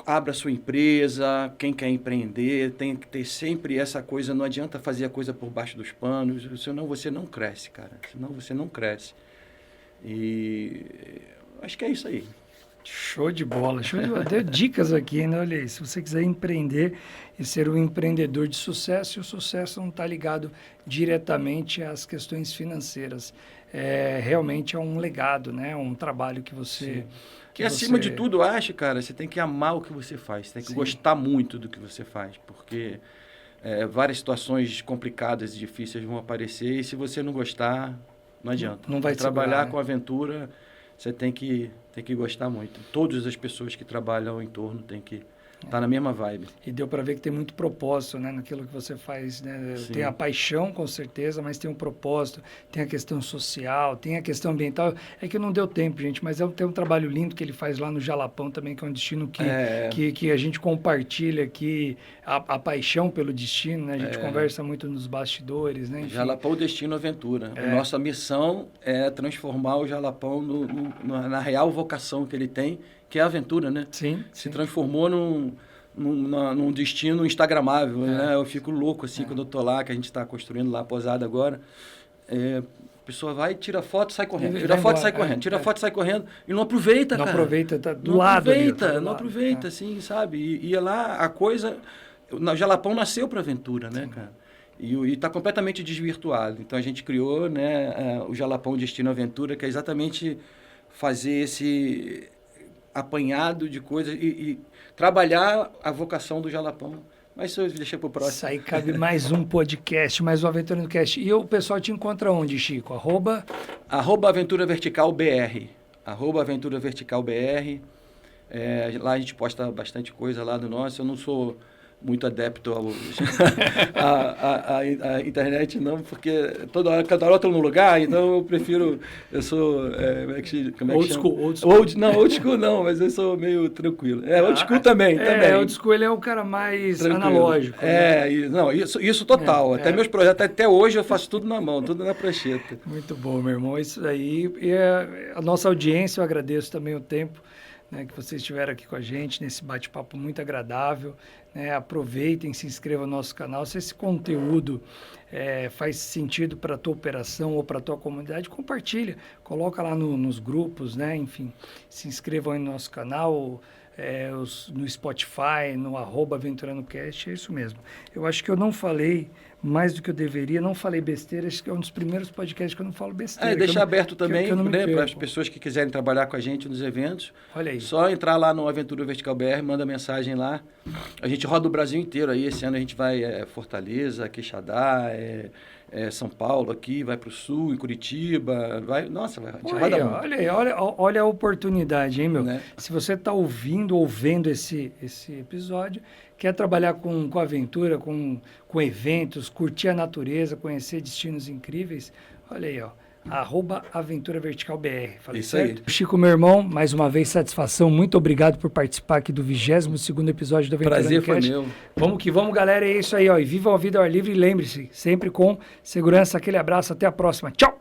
abra sua empresa, quem quer empreender, tem que ter sempre essa coisa, não adianta fazer a coisa por baixo dos panos, senão você não cresce, cara, senão você não cresce. E acho que é isso aí. Show de bola, show de bola. Deu dicas aqui, né? Olha aí, se você quiser empreender e ser um empreendedor de sucesso, e o sucesso não está ligado diretamente às questões financeiras. Realmente é um legado, né? Um trabalho que você... E acima de tudo, eu acho, cara, você tem que amar o que você faz, você tem que gostar muito do que você faz, porque várias situações complicadas e difíceis vão aparecer e se você não gostar, não adianta. Não vai trabalhar segurar, né? com aventura, você tem que gostar muito. Todas as pessoas que trabalham em torno têm que estar na mesma vibe. E deu para ver que tem muito propósito, né, naquilo que você faz, né? Sim. Tem a paixão, com certeza, mas tem um propósito, tem a questão social, tem a questão ambiental. É que não deu tempo, gente, mas tem um trabalho lindo que ele faz lá no Jalapão também, que é um destino que a gente compartilha aqui, a paixão pelo destino, né? A gente conversa muito nos bastidores, né? Enfim. Jalapão Destino Aventura. Nossa missão é transformar o Jalapão na real vocação que ele tem, que é a aventura, né? Sim. Se transformou num destino instagramável, né? Eu fico louco, assim, quando eu tô lá, que a gente está construindo lá a pousada agora. A pessoa vai, tira foto, sai correndo. Tira foto, sai correndo. Tira foto, sai correndo. E não aproveita, cara. Não aproveita, tá do lado ali. Não aproveita, assim, sabe? E lá, a coisa... O Jalapão nasceu para aventura, né, cara? E está completamente desvirtuado. Então, a gente criou, né, o Jalapão Destino Aventura, que é exatamente fazer esse apanhado de coisas e trabalhar a vocação do Jalapão. Mas isso eu deixei para o próximo. Isso aí cabe mais um podcast, mais um Aventura no Cast. E o pessoal te encontra onde, Chico? Aventura Vertical BR. Aventura Vertical BR. Lá a gente posta bastante coisa lá do nosso. Eu não sou muito adepto à internet, não, porque cada hora eu estou num lugar, então eu prefiro, eu sou, old school. Old school não, mas eu sou meio tranquilo. Old school também. Old school ele é o cara mais tranquilo. Analógico. Isso total. Até meus projetos, até hoje eu faço tudo na mão, tudo na prancheta. Muito bom, meu irmão, isso aí. E a nossa audiência, eu agradeço também o tempo, né, que vocês estiveram aqui com a gente nesse bate-papo muito agradável. Aproveitem, se inscrevam no nosso canal. Se esse conteúdo faz sentido para a tua operação ou para a tua comunidade, compartilha, coloca lá nos grupos, né? Enfim, se inscrevam aí no nosso canal, no Spotify, no @AventuranoCast, é isso mesmo. Eu acho que eu não falei mais do que eu deveria, não falei besteira, acho que é um dos primeiros podcasts que eu não falo besteira. Deixar aberto também, né, para as pessoas que quiserem trabalhar com a gente nos eventos. Olha aí. Só entrar lá no Aventura Vertical BR, manda mensagem lá. A gente roda o Brasil inteiro aí, esse ano a gente vai Fortaleza, Quixadá, São Paulo aqui, vai para o Sul, em Curitiba, a gente roda muito. Olha a oportunidade, hein, meu? Né? Se você está ou vendo esse episódio, quer trabalhar com aventura, com eventos, curtir a natureza, conhecer destinos incríveis, olha aí, ó. @Aventura Vertical BR. Falei isso certo? aí. Chico, meu irmão, mais uma vez, satisfação. Muito obrigado por participar aqui do 22º episódio do Aventura Prazer Cast. foi meu. Vamos que vamos, galera. É isso aí, ó. E viva a vida ao ar livre e lembre-se, sempre com segurança. Aquele abraço. Até a próxima. Tchau!